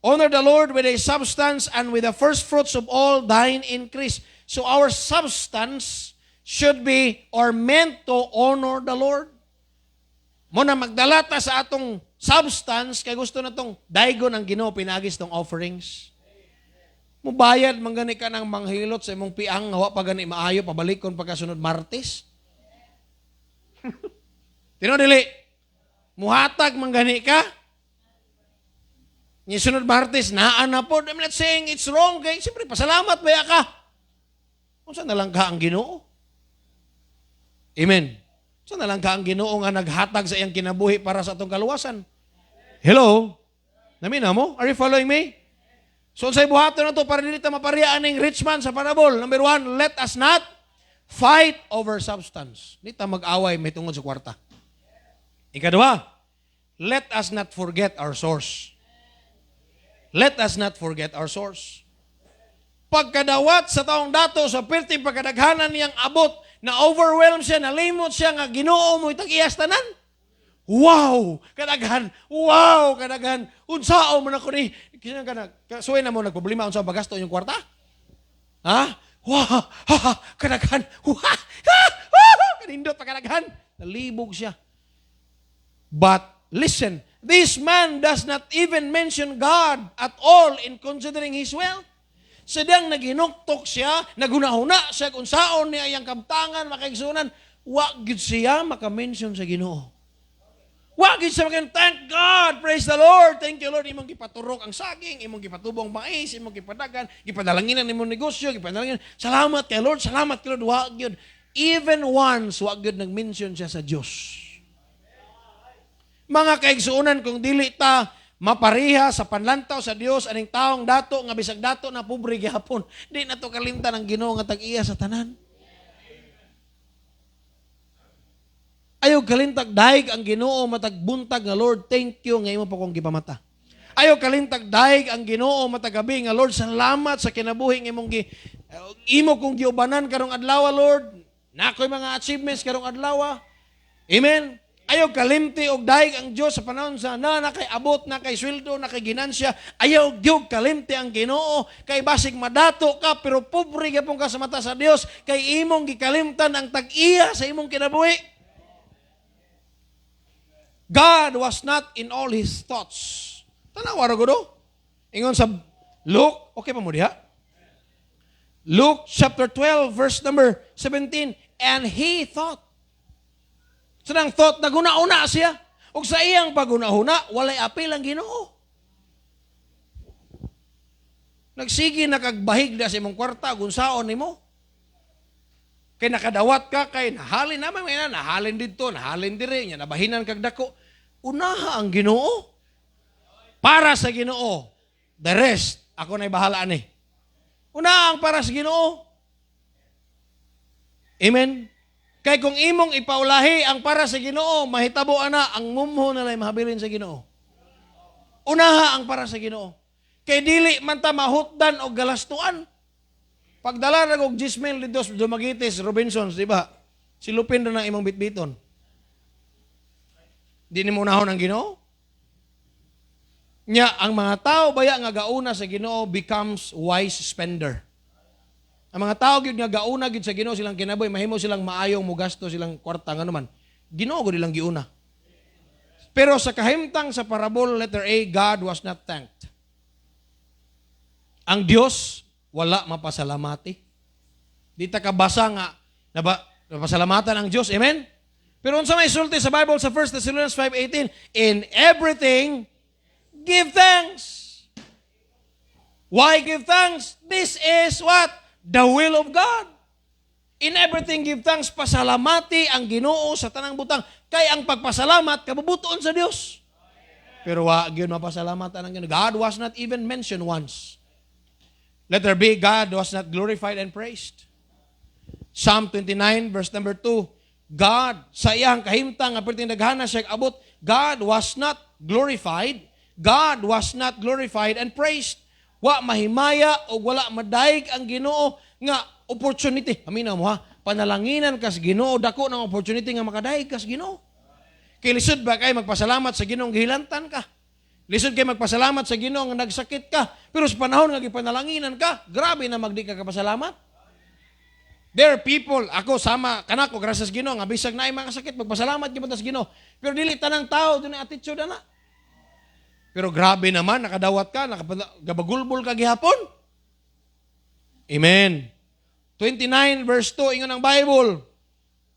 Honor the Lord with a substance and with the first fruits of all thine increase. So our substance should be or meant to honor the Lord. Muna magdalata sa atong substance kay gusto na tong daygon ang Ginoo pinagis tong offerings. Mubayad man gani ka ng manghilot sa imong piang hawa pa gani maayo pabalikon pagkasunod Martes. Tino dili. Muhatag man gani ka. Ni sunod Martes naa na po. I'm not saying it's wrong kay siyempre pasalamat baya ka. Unsa na lang ka ang Ginoo? Amen. Unsa na lang ka ang Ginoo nga naghatag sa iyang kinabuhi para sa atong kaluwasan? Hello? Namina mo? Are you following me? So sa buhaton na to para dili ta mapariyaan ning rich man sa parable. Number 1, let us not fight over substance. Di ta mag-away may tungod sa kwarta. Ikadua, let us not forget our source. let us not forget our source. Pagkadawat sa taong dato, sa perti pagkadaghanan niyang abot, na overwhelm siya, nalimot siya, nga Ginoo mo itang iyas tanan. Wow! Kadaghan! Wow! Kadaghan! Unsao mo na ko ni. Suway na mo nagproblema, unsao bagasto yung kwarta? Ha? Wow! Ha! Ha! Kadaghan! Wow! Ha! Kanindot pa kadaghan! Nalibog siya. But, listen, this man does not even mention God at all in considering his wealth. Sadang naginuktok siya, nagunahuna siya kung saon niya iyang kamtangan, makaigsunan, wag gid siya makamention sa Ginoo. Wag gid siya thank God, praise the Lord, thank you Lord, imong gipaturok ang saging, imong gipatubong mais, imong gipadagan, gipadalanginan imong negosyo, gipadalanginan, salamat kay Lord, wag gid. Even once, wag gid nag-mention siya sa Dios. Mga kaigsuonan, kung dili ta mapariha sa panlantaw sa Dios aning taong dato nga bisag dato na pobre gihapon, di na to kalimtan ang Ginoo nga tag-iya sa tanan. Ayaw kalintag daig ang Ginoo matagbuntag nga Lord, thank you nga imo pa kong gipamata. Ayaw kalintag daig ang Ginoo matagabi nga Lord, salamat sa kinabuhi nga imo kong giubanan karong adlaw Lord. Nakoy mga achievements karong adlaw. Amen. Ayaw kalimti og daig ang Dios sa panahon sa nakay abot, nakay sweldo, nakay ginansya. Ayaw gyud kalimti ang Ginoo kay basig madato ka pero pobre gyapon ka sa mata sa Dios kay imong gikalimtan ang tag-iya sa imong kinabuhi. God was not in all his thoughts. Tanawa ra gud. Ingon sa Luke, okay pa mo diha? Luke chapter 12 verse number 17, and he thought. Sanang thought, naguna-una siya. Ug sa iyang paguna-una, walay apil ang Ginoo. Nagsigi nakagbahig na sa imong kwarta, gunsaon nimo. Kay nakadawat ka, kay nahalin naman, nahalin dito, nahalin dire, nabahinan kag dako. Unaha ang Ginoo. Para sa Ginoo. The rest, ako na'y bahala ani. Unaha ang para sa Ginoo. Amen. Kay kung imong ipaulahi ang para sa Ginoo, mahitabo ana ang mumho na lay mahabilin sa Ginoo. Unaha ang para sa Ginoo. Kay dili man ta mahutdan og galastuan. Pagdala ra og 10,000 lidos Dumaguites, Robinsons, di ba? Silupin na ng imong bitbiton. Di ni mo unahon ang Ginoo? Nya, ang mga tao baya nga gauna sa Ginoo becomes wise spender. Ang mga tao gyud nga gauna gyud sa Ginoo silang kinabuhi, mahimo silang maayong mugasto silang kwarta nga naman. Ginoo gud ilang giuna. Pero sa kahimtang sa parable letter A, God was not thanked. Ang Dios wala mapasalamati. Di ta kabasa nga napasalamatan ang Dios. Amen? Pero unsa may sulti sa Bible sa 1 Thessalonians 5:18, in everything give thanks. Why give thanks? This is what? The will of God. In everything give thanks, pasalamati ang Ginoo sa tanang butang. Kay ang pagpasalamat kabubuton sa Dios. Pero wa gyud mapasalamatan ang Ginoo. God was not even mentioned once. Letter B, God was not glorified and praised. Psalm 29 verse number 2, God sa iyang kahimtang aperting daghana siya abot, God was not glorified. God was not glorified and praised. Wa mahimaya o wala madaig ang Ginoo nga opportunity. Aminaw mo ha, panalanginan kas Ginoo, dako ng opportunity nga makadaig kas Ginoo. Kay lisod ba kay magpasalamat sa Ginoo gihilantan ka? Lisod kay magpasalamat sa Ginoo nga nagsakit ka. Pero sa panahon nga gipanalanginan ka, grabe na magdi ka kapasalamat. There are people, ako sama kanako gracias Ginoo nga bisag naay mga sakit magpasalamat gyud sa Ginoo. Pero dili tanang tao dunay attitude ana. Pero grabe naman nakadawat ka, nakagabagulbol ka gihapon. Amen. 29 verse 2 ingon ang Bible.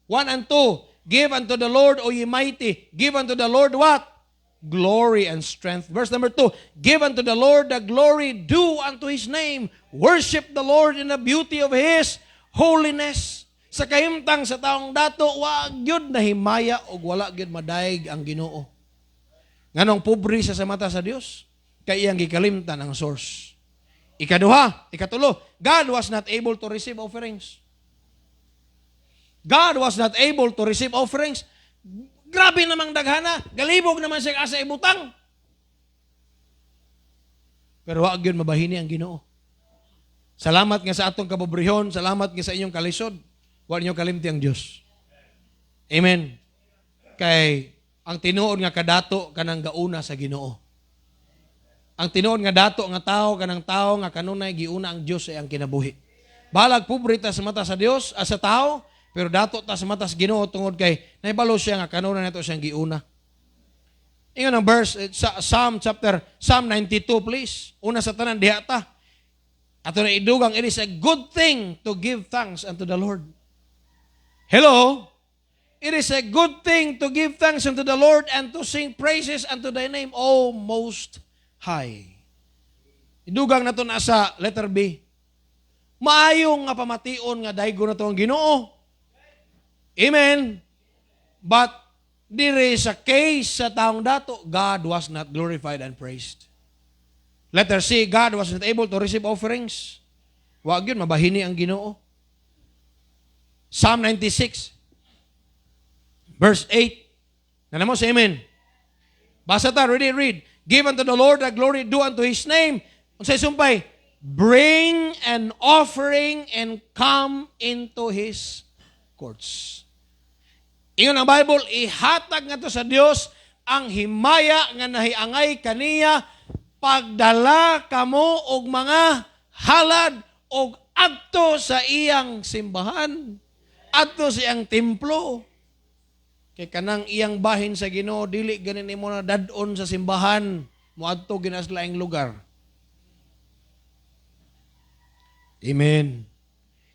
1 and 2, give unto the Lord, O ye mighty, give unto the Lord what? Glory and strength. Verse number 2, give unto the Lord the glory due unto His name. Worship the Lord in the beauty of His holiness. Sa kahimtang sa taong dato, wag gyud nahimaya o wala gyud madaig ang Ginoo. Nganong pobre siya sa mata sa Dios, kay iyang gikalimtan ang source. Ikatulo, God was not able to receive offerings. God was not able to receive offerings. Grabe namang daghana, galibog naman siya asa ibutang. Pero wag yun mabahini ang Ginoo. Salamat nga sa atong kapobrehon, salamat nga sa inyong kalisod. Wa ninyo kalimti ang Dios. Amen. Kay ang tinuod nga kadato kanang gauna sa Ginoo. Ang tinuod nga dato nga tao kanang tao nga kanunay giuna ang Dios ay ang kinabuhi. Balag pobre ta sa mata sa Dios, sa tao, pero dato ta sa mata sa Ginoo tungod kay nahibalo siya nga kanunay nato siyang giuna. Ingon ang verse Psalm 92 please. Una sa tanan diha ta. Ato na idugang, it is a good thing to give thanks unto the Lord. Hello? It is a good thing to give thanks unto the Lord and to sing praises unto thy name, O Most High. Idugang na to na sa letter B. Maayong nga pamation nga daygo na to ang Ginoo. Amen. But there is a case sa taong dato, God was not glorified and praised. Letter C, God was not able to receive offerings. Wag yun, mabahini ang Ginoo. Psalm 96, verse 8. Nana mo, say amen. Basa ta, read. Give unto the Lord the glory due unto His name. Unsay sumpay, bring an offering and come into His courts. Ingon ang Bible, ihatag nga to sa Dios ang himaya nga nahiangay kaniya pagdala kamo og mga halad og adto sa iyang simbahan, adto sa iyang templo. Kay kanang iyang bahin sa Ginoo dili ganin imo na dadon sa simbahan, moadto ginas laing lugar. Amen.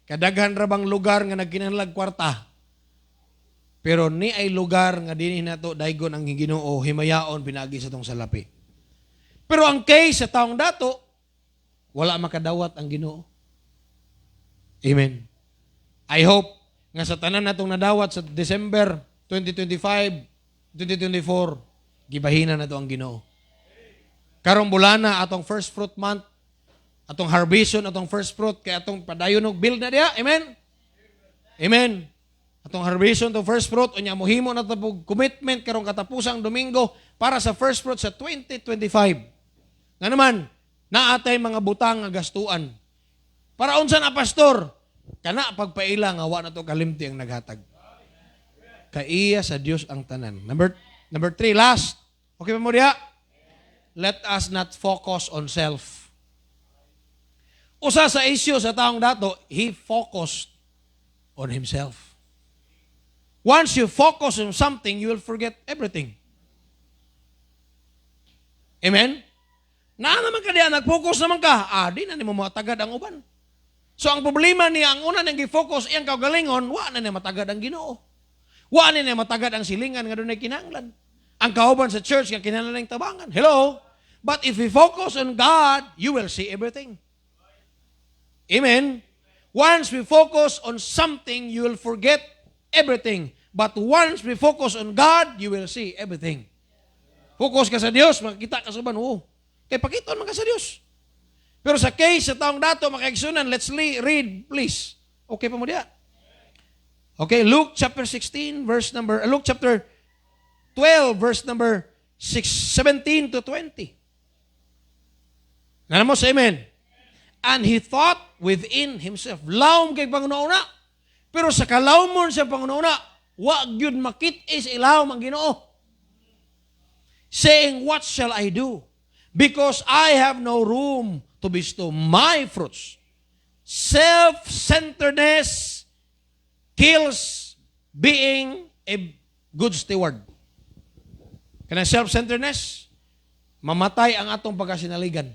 Kadaghan ra bang lugar nga nagkinahanglag kwarta. Pero ni ay lugar nga dinhi nato daygon ang Ginoo himayaon pinagi sa tong salapi. Pero ang case sa taong dato, wala makadawat ang Ginoo. Amen. I hope nga sa tanan natong nadawat sa December 2025, 2024, gibahina na to ang Ginoo. Karong bulana atong first fruit month, atong harveston, atong first fruit, kay atong padayon og build na diha. Amen. Amen. Atong harveston to first fruit, unya mohimo na to commitment karong katapusang Domingo para sa first fruit sa 2025. Nga naman, naatay mga butang nga gastuan. Para unsa na pastor, kana pagpaila nga wa na to kalimti ang naghatag. Kaiya sa Dios ang tanan. Number 3, last. Okay pa mo diha? Let us not focus on self. Usa sa issue sa taong dato, he focused on himself. Once you focus on something, you will forget everything. Amen? Na naman ka diya, nag-focus naman ka, di na mo matagad ang uban. So ang problema niya, ang una nang gi-focus, iyang kaugalingon, wa na niya matagad ang Ginoo. Wa na niya matagad ang silingan nga doon ay kinahanglan. Ang kauban sa church nga kinahanglan ng tabangan. Hello? But if we focus on God, you will see everything. Amen? Once we focus on something, you will forget everything. But once we focus on God, you will see everything. Focus ka sa Diyos, makikita ka sa ban, kaya pakiton man ka sa Diyos. Pero sa case, sa taong dato, makaigsunan, let's read, please. Okay pa mo diya? Okay, Luke chapter 12, verse number 17 to 20. Nana mo sa amen? And he thought within himself, lawom kay Panginoon. Pero sa kalawmon sa Panginoon, wag yun makit-is ilawom ang Ginoo. Saying, what shall I do? Because I have no room to bestow my fruits. Self-centeredness kills being a good steward. Kana self-centeredness, mamatay ang atong pagkasinaligan.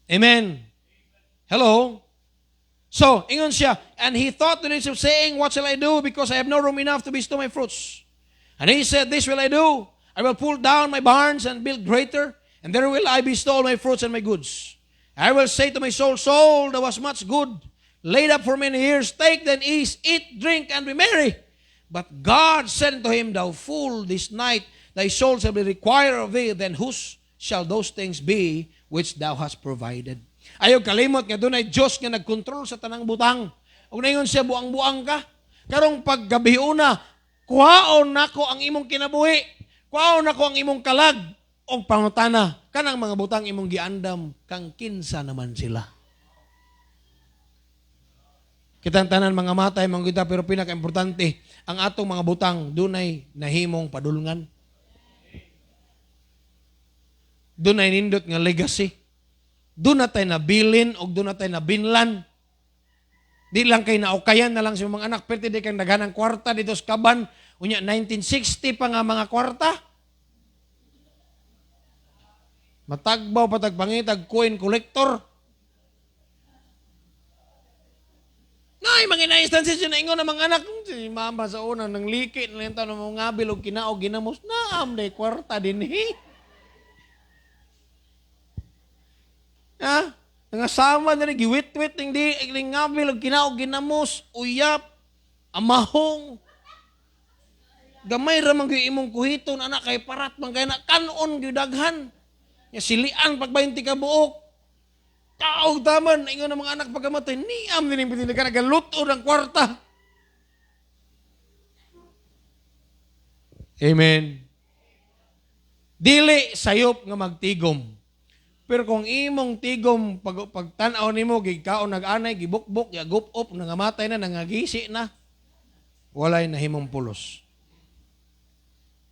Amen. Hello? So, ingon siya, and he thought to himself, saying, what shall I do? Because I have no room enough to bestow my fruits. And he said, this will I do. I will pull down my barns and build greater, and there will I bestow my fruits and my goods. I will say to my soul, soul, there was much good laid up for many years. Take then ease, eat, drink, and be merry. But God said unto him, thou fool, this night thy soul shall be required of thee. Then whose shall those things be which thou hast provided? Ayaw kalimot nga doon ay Diyos nga nagkontrol sa tanang butang. Huwag na yun siya, buang-buang ka. Karong paggabi una, kuhaon nako ang imong kinabuhi. Kuhaon nako ang imong kalag. O pangutana, kanang mga butang imong giandam, kang kinsa naman sila. Kitang tanan mga matay, mga kita, pero pinaka-importante, ang atong mga butang, dunay nahimong padulngan. Dunay nindot nga legacy. Doon na tayo nabilin o doon na tayo nabinlan. Di lang kayo naukayan na lang sa mga anak, pero di kang naghanang kwarta dito sa Kaban. Unya, 1960 pa nga mga kwarta. Matagbaw, patagpangitag, coin collector. Nay, mga ina-instances yun na ingon ng mga anak. Si mama sa una, nang liki, nalenta ng mga bilog, kinaog, ginamos, naam, day kwarta din Ha? Nangasama na rin, giwit-wit, hindi, nga bilog, kinaog, ginamos, uyap, amahong. Gamay ramang yung imong kuhiton, anak, kay parat, man kaya na, kanon, gidaghan. Silian, pag 20 ka buok. Taog taman, ingon ng mga anak pagkamatay, niam din yung pitinagan, nagaluto ng kwarta. Amen. Dili sayop nga magtigom. Pero kung imong tigom, pagtanaw nimo, gikaon nag-anay, gibukbok, yagup-up, nangamatay na, nangagisi na, walay nahimong pulos.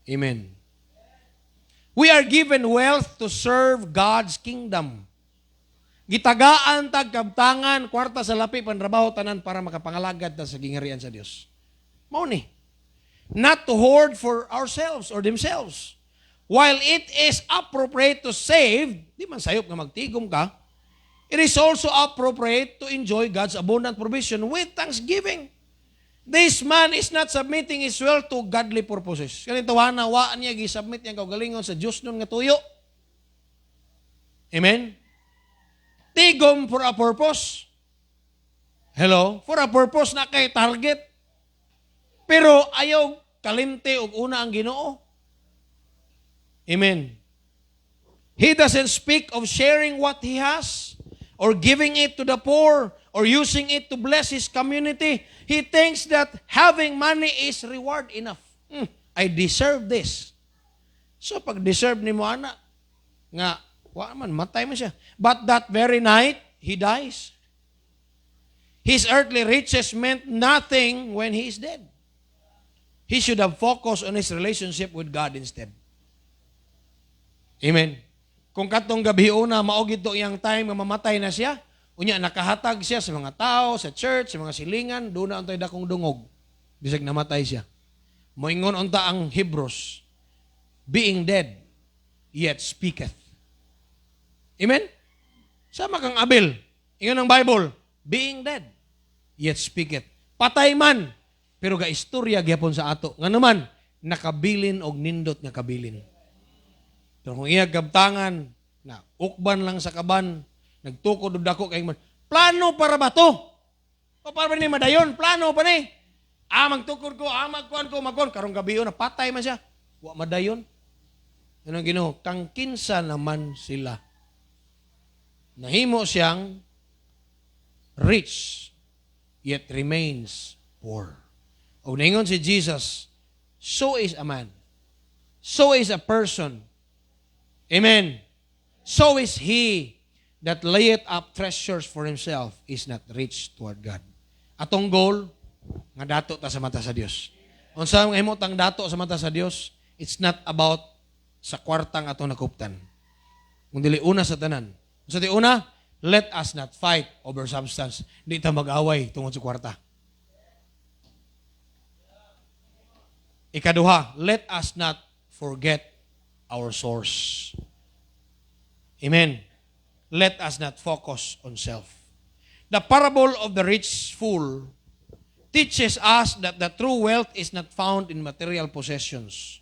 Amen. We are given wealth to serve God's kingdom. Gitagaan tag kabtangan, kwarta sa lapi, panrabaho tanan para makapangalagad ta sa gingarian sa Dios. Mao ni. Not to hoard for ourselves or themselves. While it is appropriate to save, di man sayop nga magtigom ka, it is also appropriate to enjoy God's abundant provision with thanksgiving. This man is not submitting his wealth to godly purposes. Kani tawana wa niya gi-submit niya kaugalingon sa Dios nun nga tuyo. Amen. Tigom for a purpose. Hello? For a purpose na kay target. Pero ayaw kalimte og una ang Ginoo. Amen. He doesn't speak of sharing what he has or giving it to the poor or using it to bless his community. He thinks that having money is reward enough. I deserve this. So pag deserve ni mo ana nga matay man siya. But that very night, he dies. His earthly riches meant nothing when he is dead. He should have focused on his relationship with God instead. Amen. Kung katong gabi una, maog ito iyang time, mamamatay na siya, unya nakahatag siya sa mga tao, sa church, sa mga silingan, doon na antay dakong dungog. Bisag namatay siya. Moingon unta ang Hebrews, being dead, yet speaketh. Amen? Sama kang Abel. Ingon ang Bible, being dead, yet speaketh. Patay man, pero ga-istorya gyapon sa ato. Nga naman, nakabilin og nindot nga kabilin. Pero kung iya gabtangan, na ukban lang sa kaban, nagtukod og dako kay man, plano para ba to? O para ba ni madayon? Plano pa ni? Magtukod ko, magkuhan ko, karong gabi na patay man siya. Wa madayon. Ano ang Ginoo? Kang kinsa naman sila. Nahimo siyang rich, yet remains poor. O ningon si Jesus, so is a man. So is a person. Amen. So is he that layeth up treasures for himself is not rich toward God. Atong goal, nga dato ta sa mata sa Dios. Unsa nga himo tang dato sa mata sa Dios, it's not about sa kwartang atong nakuptan. Kung dili una sa tanan. Sa di una, let us not fight over substance. Di ta mag-away tungod sa kwarta. Ikaduha, let us not forget our source. Amen. Let us not focus on self. The parable of the rich fool teaches us that the true wealth is not found in material possessions,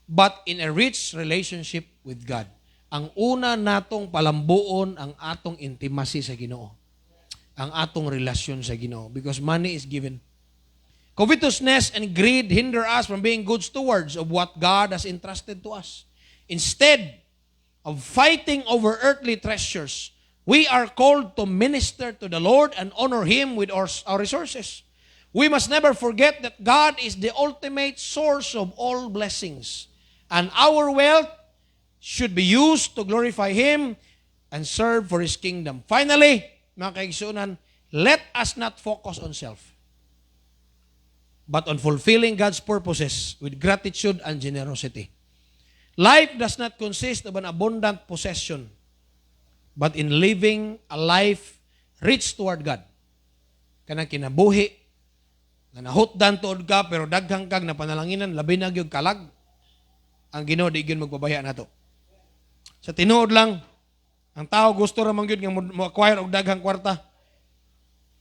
but in a rich relationship with God. Ang una natong palambuon ang atong intimacy sa Ginoo. Ang atong relasyon sa Ginoo. Because money is given. Covetousness and greed hinder us from being good stewards of what God has entrusted to us. Instead of fighting over earthly treasures, we are called to minister to the Lord and honor Him with our resources. We must never forget that God is the ultimate source of all blessings. And our wealth should be used to glorify Him and serve for His kingdom. Finally, mga kaigsunan, let us not focus on self, but on fulfilling God's purposes with gratitude and generosity. Life does not consist of an abundant possession, but in living a life rich toward God. Kanang kinabuhi, na nahutdan tuod ka, pero daghang kag na panalanginan, labi na gyud kalag, ang Ginoo di gyud magpabaya nato. Sa tinuod lang, ang tao gusto ra man gyud nga mo-acquire og daghang kwarta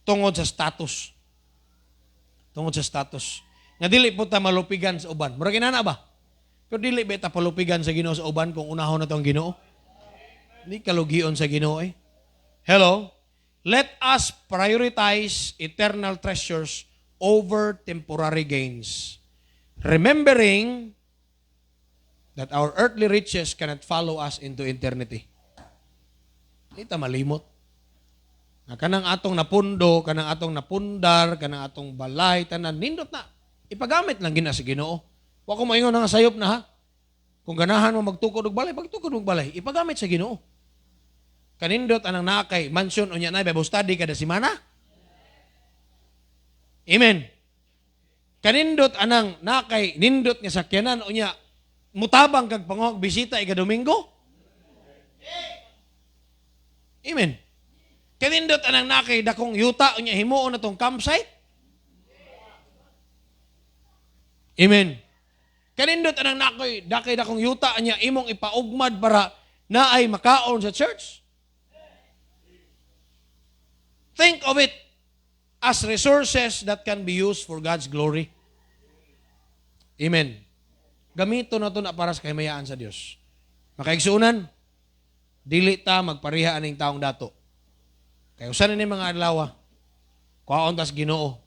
tungod sa status. Tungod sa status. Nga dili po ta malupigan sa uban. Murag inana ba? Pero dili ba ta palupigan sa Ginoo sa uban kung unahon na to ang Ginoo? Hindi kalugion sa Ginoo eh. Hello? Let us prioritize eternal treasures over temporary gains, remembering that our earthly riches cannot follow us into eternity. Ita malimot. Kanang atong napundo, kanang atong napundar, kanang atong balay, tanan, nindot na. Ipagamit lang gina sa Ginoo. Wa ko maingon nga sayop na ha. Kung ganahan mo magtukod og balay, pagtukod og balay, ipagamit sa Ginoo. Kanindot anang nakay mansion unya na Bible study kada semana. Amen. Kanindot anang nakay nindot nga sakyanan unya mutabang kag pangog bisita ika Domingo. Amen. Kanindot anang nakay dakong yuta unya himuon natong campsite. Amen. Kanindot anang nakay dakong yuta unya imong ipaugmad para naay makaon sa church. Think of it as resources that can be used for God's glory. Amen. Gamito na ito na para sa kahimayaan sa Diyos. Makaigsuunan, dili ta magpariha aning taong dato. Kaya usan ni mga adlaw, kuhaon tas Ginoo.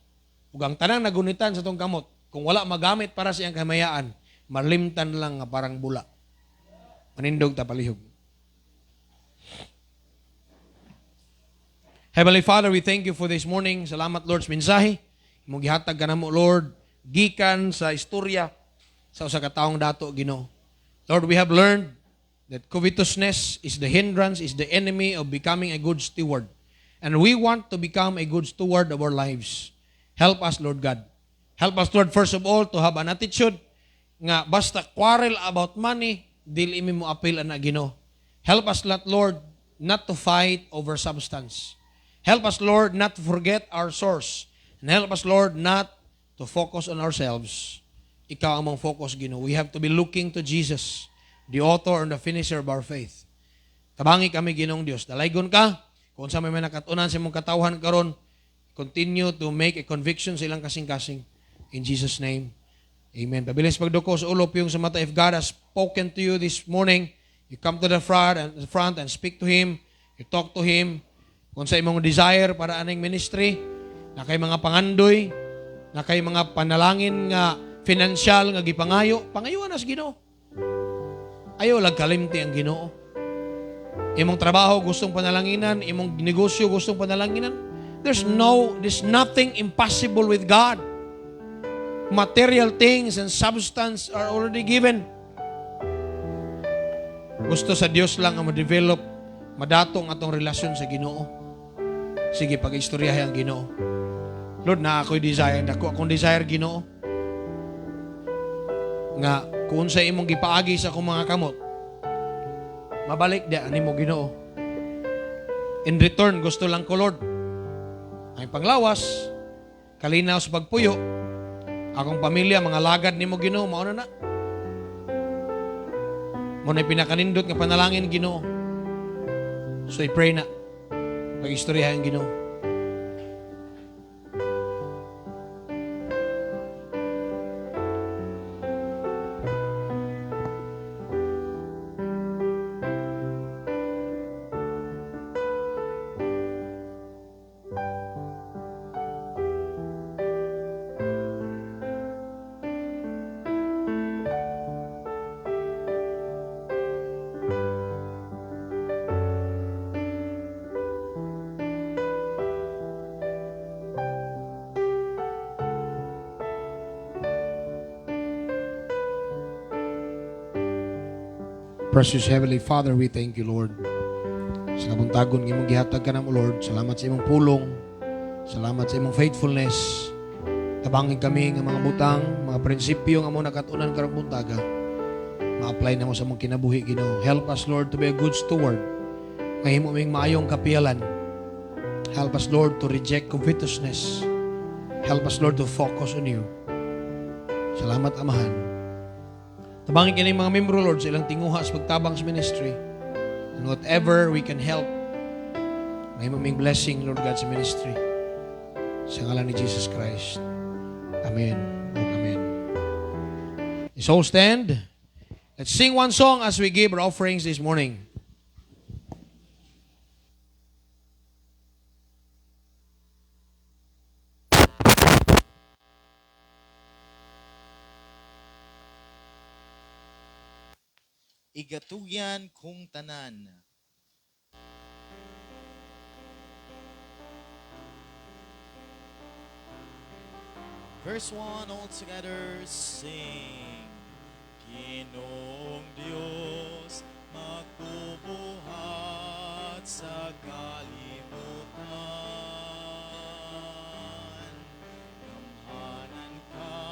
Ug ang tanang nagunitan sa tong kamot, kung wala magamit para sa iyang kahimayaan, malimtan lang nga parang bula. Manindog ta palihog. Heavenly Father, we thank you for this morning. Salamat, Lord, sa mensahe. Imong gihatag ka namo, Lord, gikan sa istorya sa usa ka taong dato, Ginoo. Lord, we have learned that covetousness is the hindrance, is the enemy of becoming a good steward. And we want to become a good steward of our lives. Help us, Lord God. Help us, Lord, first of all, to have an attitude nga basta quarrel about money, dili mi mo appeal ana Ginoo. Help us, Lord, not to fight over substance. Help us, Lord, not to forget our source. And help us, Lord, not to focus on ourselves. Ikaw ang mong focus, Ginoo. We have to be looking to Jesus, the author and the finisher of our faith. Tabangi kami, Ginoong Diyos. Dalaygon ka, kung sa may nakatunan sa mong katawhan karon, continue to make a conviction sa ilang kasing-kasing. In Jesus' name, amen. Pabilis pagduko sa ulo yung sa mata. If God has spoken to you this morning, you come to the front and speak to Him. You talk to Him. Kung sa imong desire para aning ministry, na kay mga pangandoy, na kay mga panalangin nga financial nga gipangayo, pangayuan na sa Ginoo. Ayaw lang kalimti ang Ginoo. Imong trabaho gustong panalanginan, imong negosyo gustong panalanginan. There's nothing impossible with God. Material things and substance are already given. Gusto sa Dios lang ang ma-develop, madatong atong relasyon sa Ginoo. Sige, pag-istoryahe ang Ginoo. Lord, na ako'y desire. Dako akong desire, Ginoo. Nga, kung sa imong gipaagi sa akong mga kamot, mabalik di, ani mo, Ginoo. In return, gusto lang ko, Lord, ang panglawas, kalinaw sa pagpuyo, akong pamilya, mga lagad ni mo, Ginoo, mauna na. Muna pinakanindot nga panalangin, Ginoo. So, I pray na. Pag-istoryahan, Ginoo. precious Heavenly Father, we thank you, Lord. Sa kabuntagon ng imong gihatag ka namo, Lord. Salamat sa imong pulong. Salamat sa imong faithfulness. Tabangin kami ng mga butang, mga prinsipyo nga mo nakatunan karong buntaga. Ma-apply na mo sa mong kinabuhi, Ginoo. Help us, Lord, to be a good steward. Mahimo ming maayong kapiyalan. Help us, Lord, to reject covetousness. Help us, Lord, to focus on you. Salamat, Amahan. Tabangin ka ng mga membro, Lord, sa ilang tinguha sa pagtabang sa ministry. And whatever we can help, may maming blessing, Lord God, sa ministry. Sa ngalan ni Jesus Christ. Amen. Amen. So stand. Let's sing one song as we give our offerings this morning. Igatugyan kong tanan. Verse 1, all together, sing. Ginoong Diyos, magbubuhat sa kalibutan. Gamhanan ka,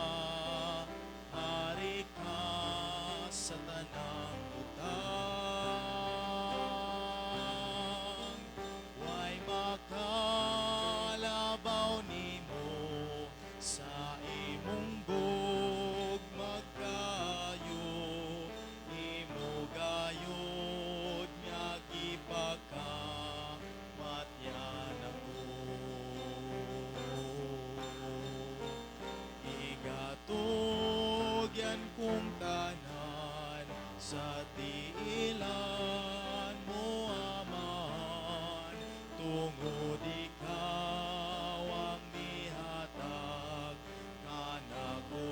hari ka sa tanang butang. Way makalabaw nimo sa imong magkayo, imo gayod nga gipakamatyan ako. Igatugyan kong tanan sa tiilan mo, Aman, tungod ikaw ang nihatag kanako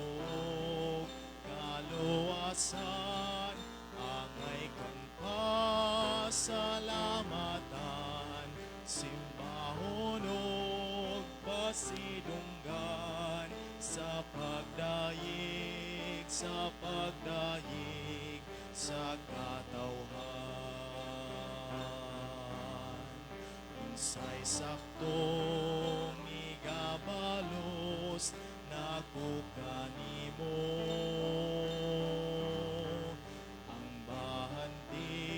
kaluwasan, angay kang pasalamatan, simbahon ug pasidunggan sa pagdayeg sa katawhan. Unsay saktong igabalos nako kanimo, ang bahanti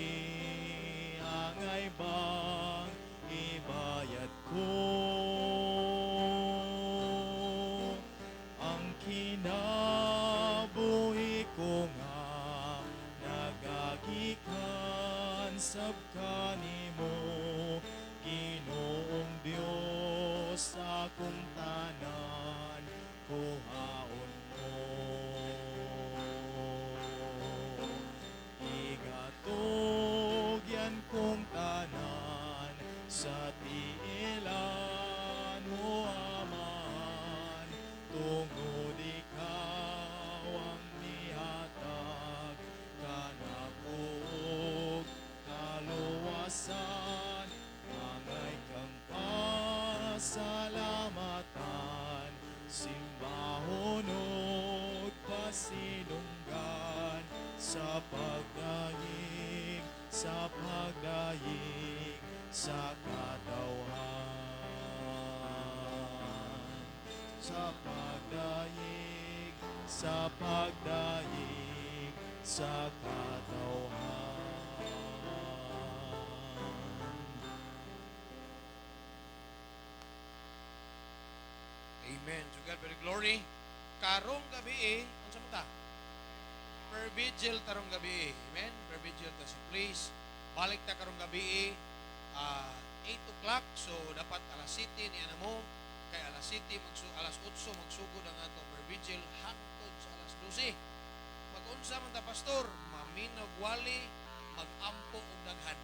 angay bang ibayad ko, ang kinabuhi ko nga nagagikan sab kanimo, Ginoong Dios akong tanan kuhaon mo. Igatugyan kong tanan sa tiilan mo, Aman, tungod ikaw ang nihatag kanako ug kaluwasan, angay kang pasalamatan, simbahon ug pasinunggan sa pagdayeg sa katawhan, sa pagdayeg sa katawhan. Amen. To God be the glory. Karong gabi unsa mo ta? Per vigil tarong gabi. Amen. Per vigil ta, so please balik ta karong gabi 8 o'clock, so dapat alas 7 ni ana mo, kay alas 7 alas 8 magsugod ang atong per vigil hangtod sa alas 12. Mag-unsa man ta, pastor? Maminaw wali, mag-ampo og daghan.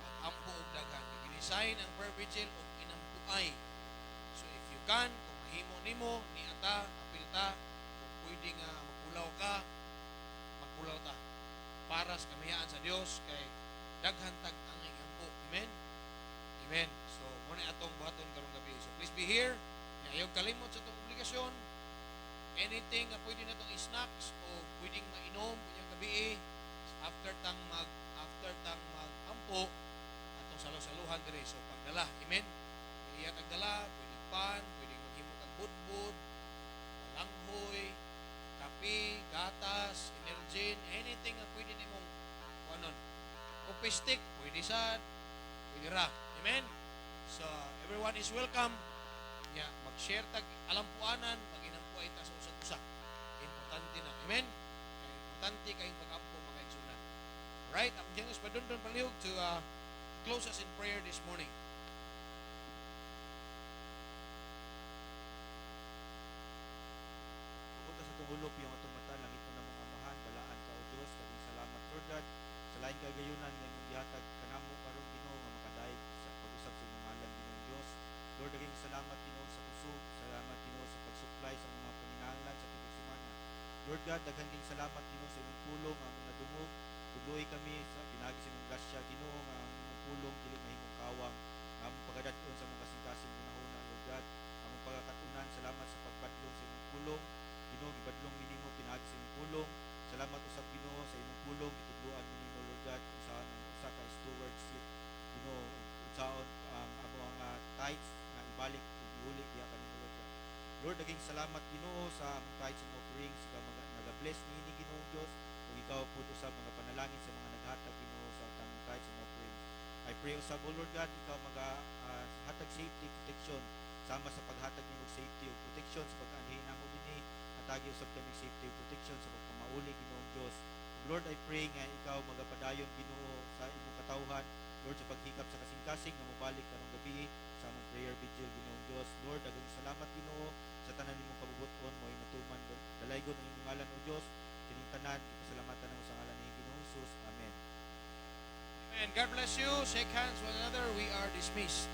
Mag-ampo og daghan. Ginisign ang per vigil og inampuay. So if you can, kung mahimo nimo, niata, apilta, kung pwede nga magpulaw ka, magpulaw ta. Para sa kamihaan sa Dios kay daghan tag angay ampo. Amen? Amen. So, muna atong buhaton karong gabi. So, please be here. Ayaw kalimot sa itong obligasyon. Anything na pwede na itong snacks o pwedeng mainom kunyang gabi, after tang mag-ampo atong salusaluhan dire so pagdala. Amen. Iya tagdala, pwedeng pan, pwedeng maghimo tag budbud, malanghoy, kape, gatas, energin, anything na pwede nimong kuanon. Coffee stick, pwede sad, pwede ra. Amen. So everyone is welcome. Ya, mag-share tag alampuanan, mag-inampuan ita sa usa-usa. Importante na. Amen. Kaya importante kayong pag-ampo makaigsunan. Right? I'm Jengos Padundon Palihog to close us in prayer this morning. Buta sa tungulop yung atong mata, langit na namong amahan, balaan ka o Diyos, kaming salamat, Lord God, sa laing kagayunan ng imong gihatag kanamo karon Ginoo nga makadayeg sa pag-usap sa imong ngalan Ginoong Dios. Lord, naging salamat Ginoo sa kusog, salamat Ginoo sa pag-supply sa mga panginahanglan sa tibuok semana. Lord God, daghang king salamat Ginoo sa imong pulong nga among nadungog. Tudloy kami sa pinagi sa imong grasya Ginoo nga ang imong pulong dili mahimong kawang. Nga among pagkadad-on sa mga kasing-kasing gunahuna, Lord God. Among pagkakatunan, salamat sa pagpadlong sa imong pulong. Ginoo, gibadlong minimo pinagi sa imong pulong. Salamat usab Ginoo sa imong pulong, gitudloan minimo Lord God usahan ang usa ka stewardship Ginoo, unsaon ang amo nga tithes nga ibalik ug iuli diha kanimo Lord God. Lord, naging salamat Ginoo sa among tithes and offerings ikaw naga-bless niini Ginoo Dios ug ikaw pud usab mga panalangin sa mga naghatag Ginoo sa atang tithes and offerings. I pray usab O Lord God ikaw hatag safety protection sama sa paghatag nimo safety ug protection sa pag-anhin namo dinhi hatagi usab kami safety ug protection sa pagpamauli Ginoong Dios. Lord, I pray nga ikaw magapadayon Ginoo sa imong katawhan Lord sa paghikap sa kasing-kasing nga mobalik karong gabi sa among prayer vigil Ginoong Dios. Lord, daghang salamat Ginoo sa tanan nimong kabubuton mo'y matuman dalaygon ang imong ngalan O Dios. Kining tanan ipasalamatan namo sa ngalan ni Ginoong Hesus. Amen. Amen. God bless you. Shake hands one another. We are dismissed.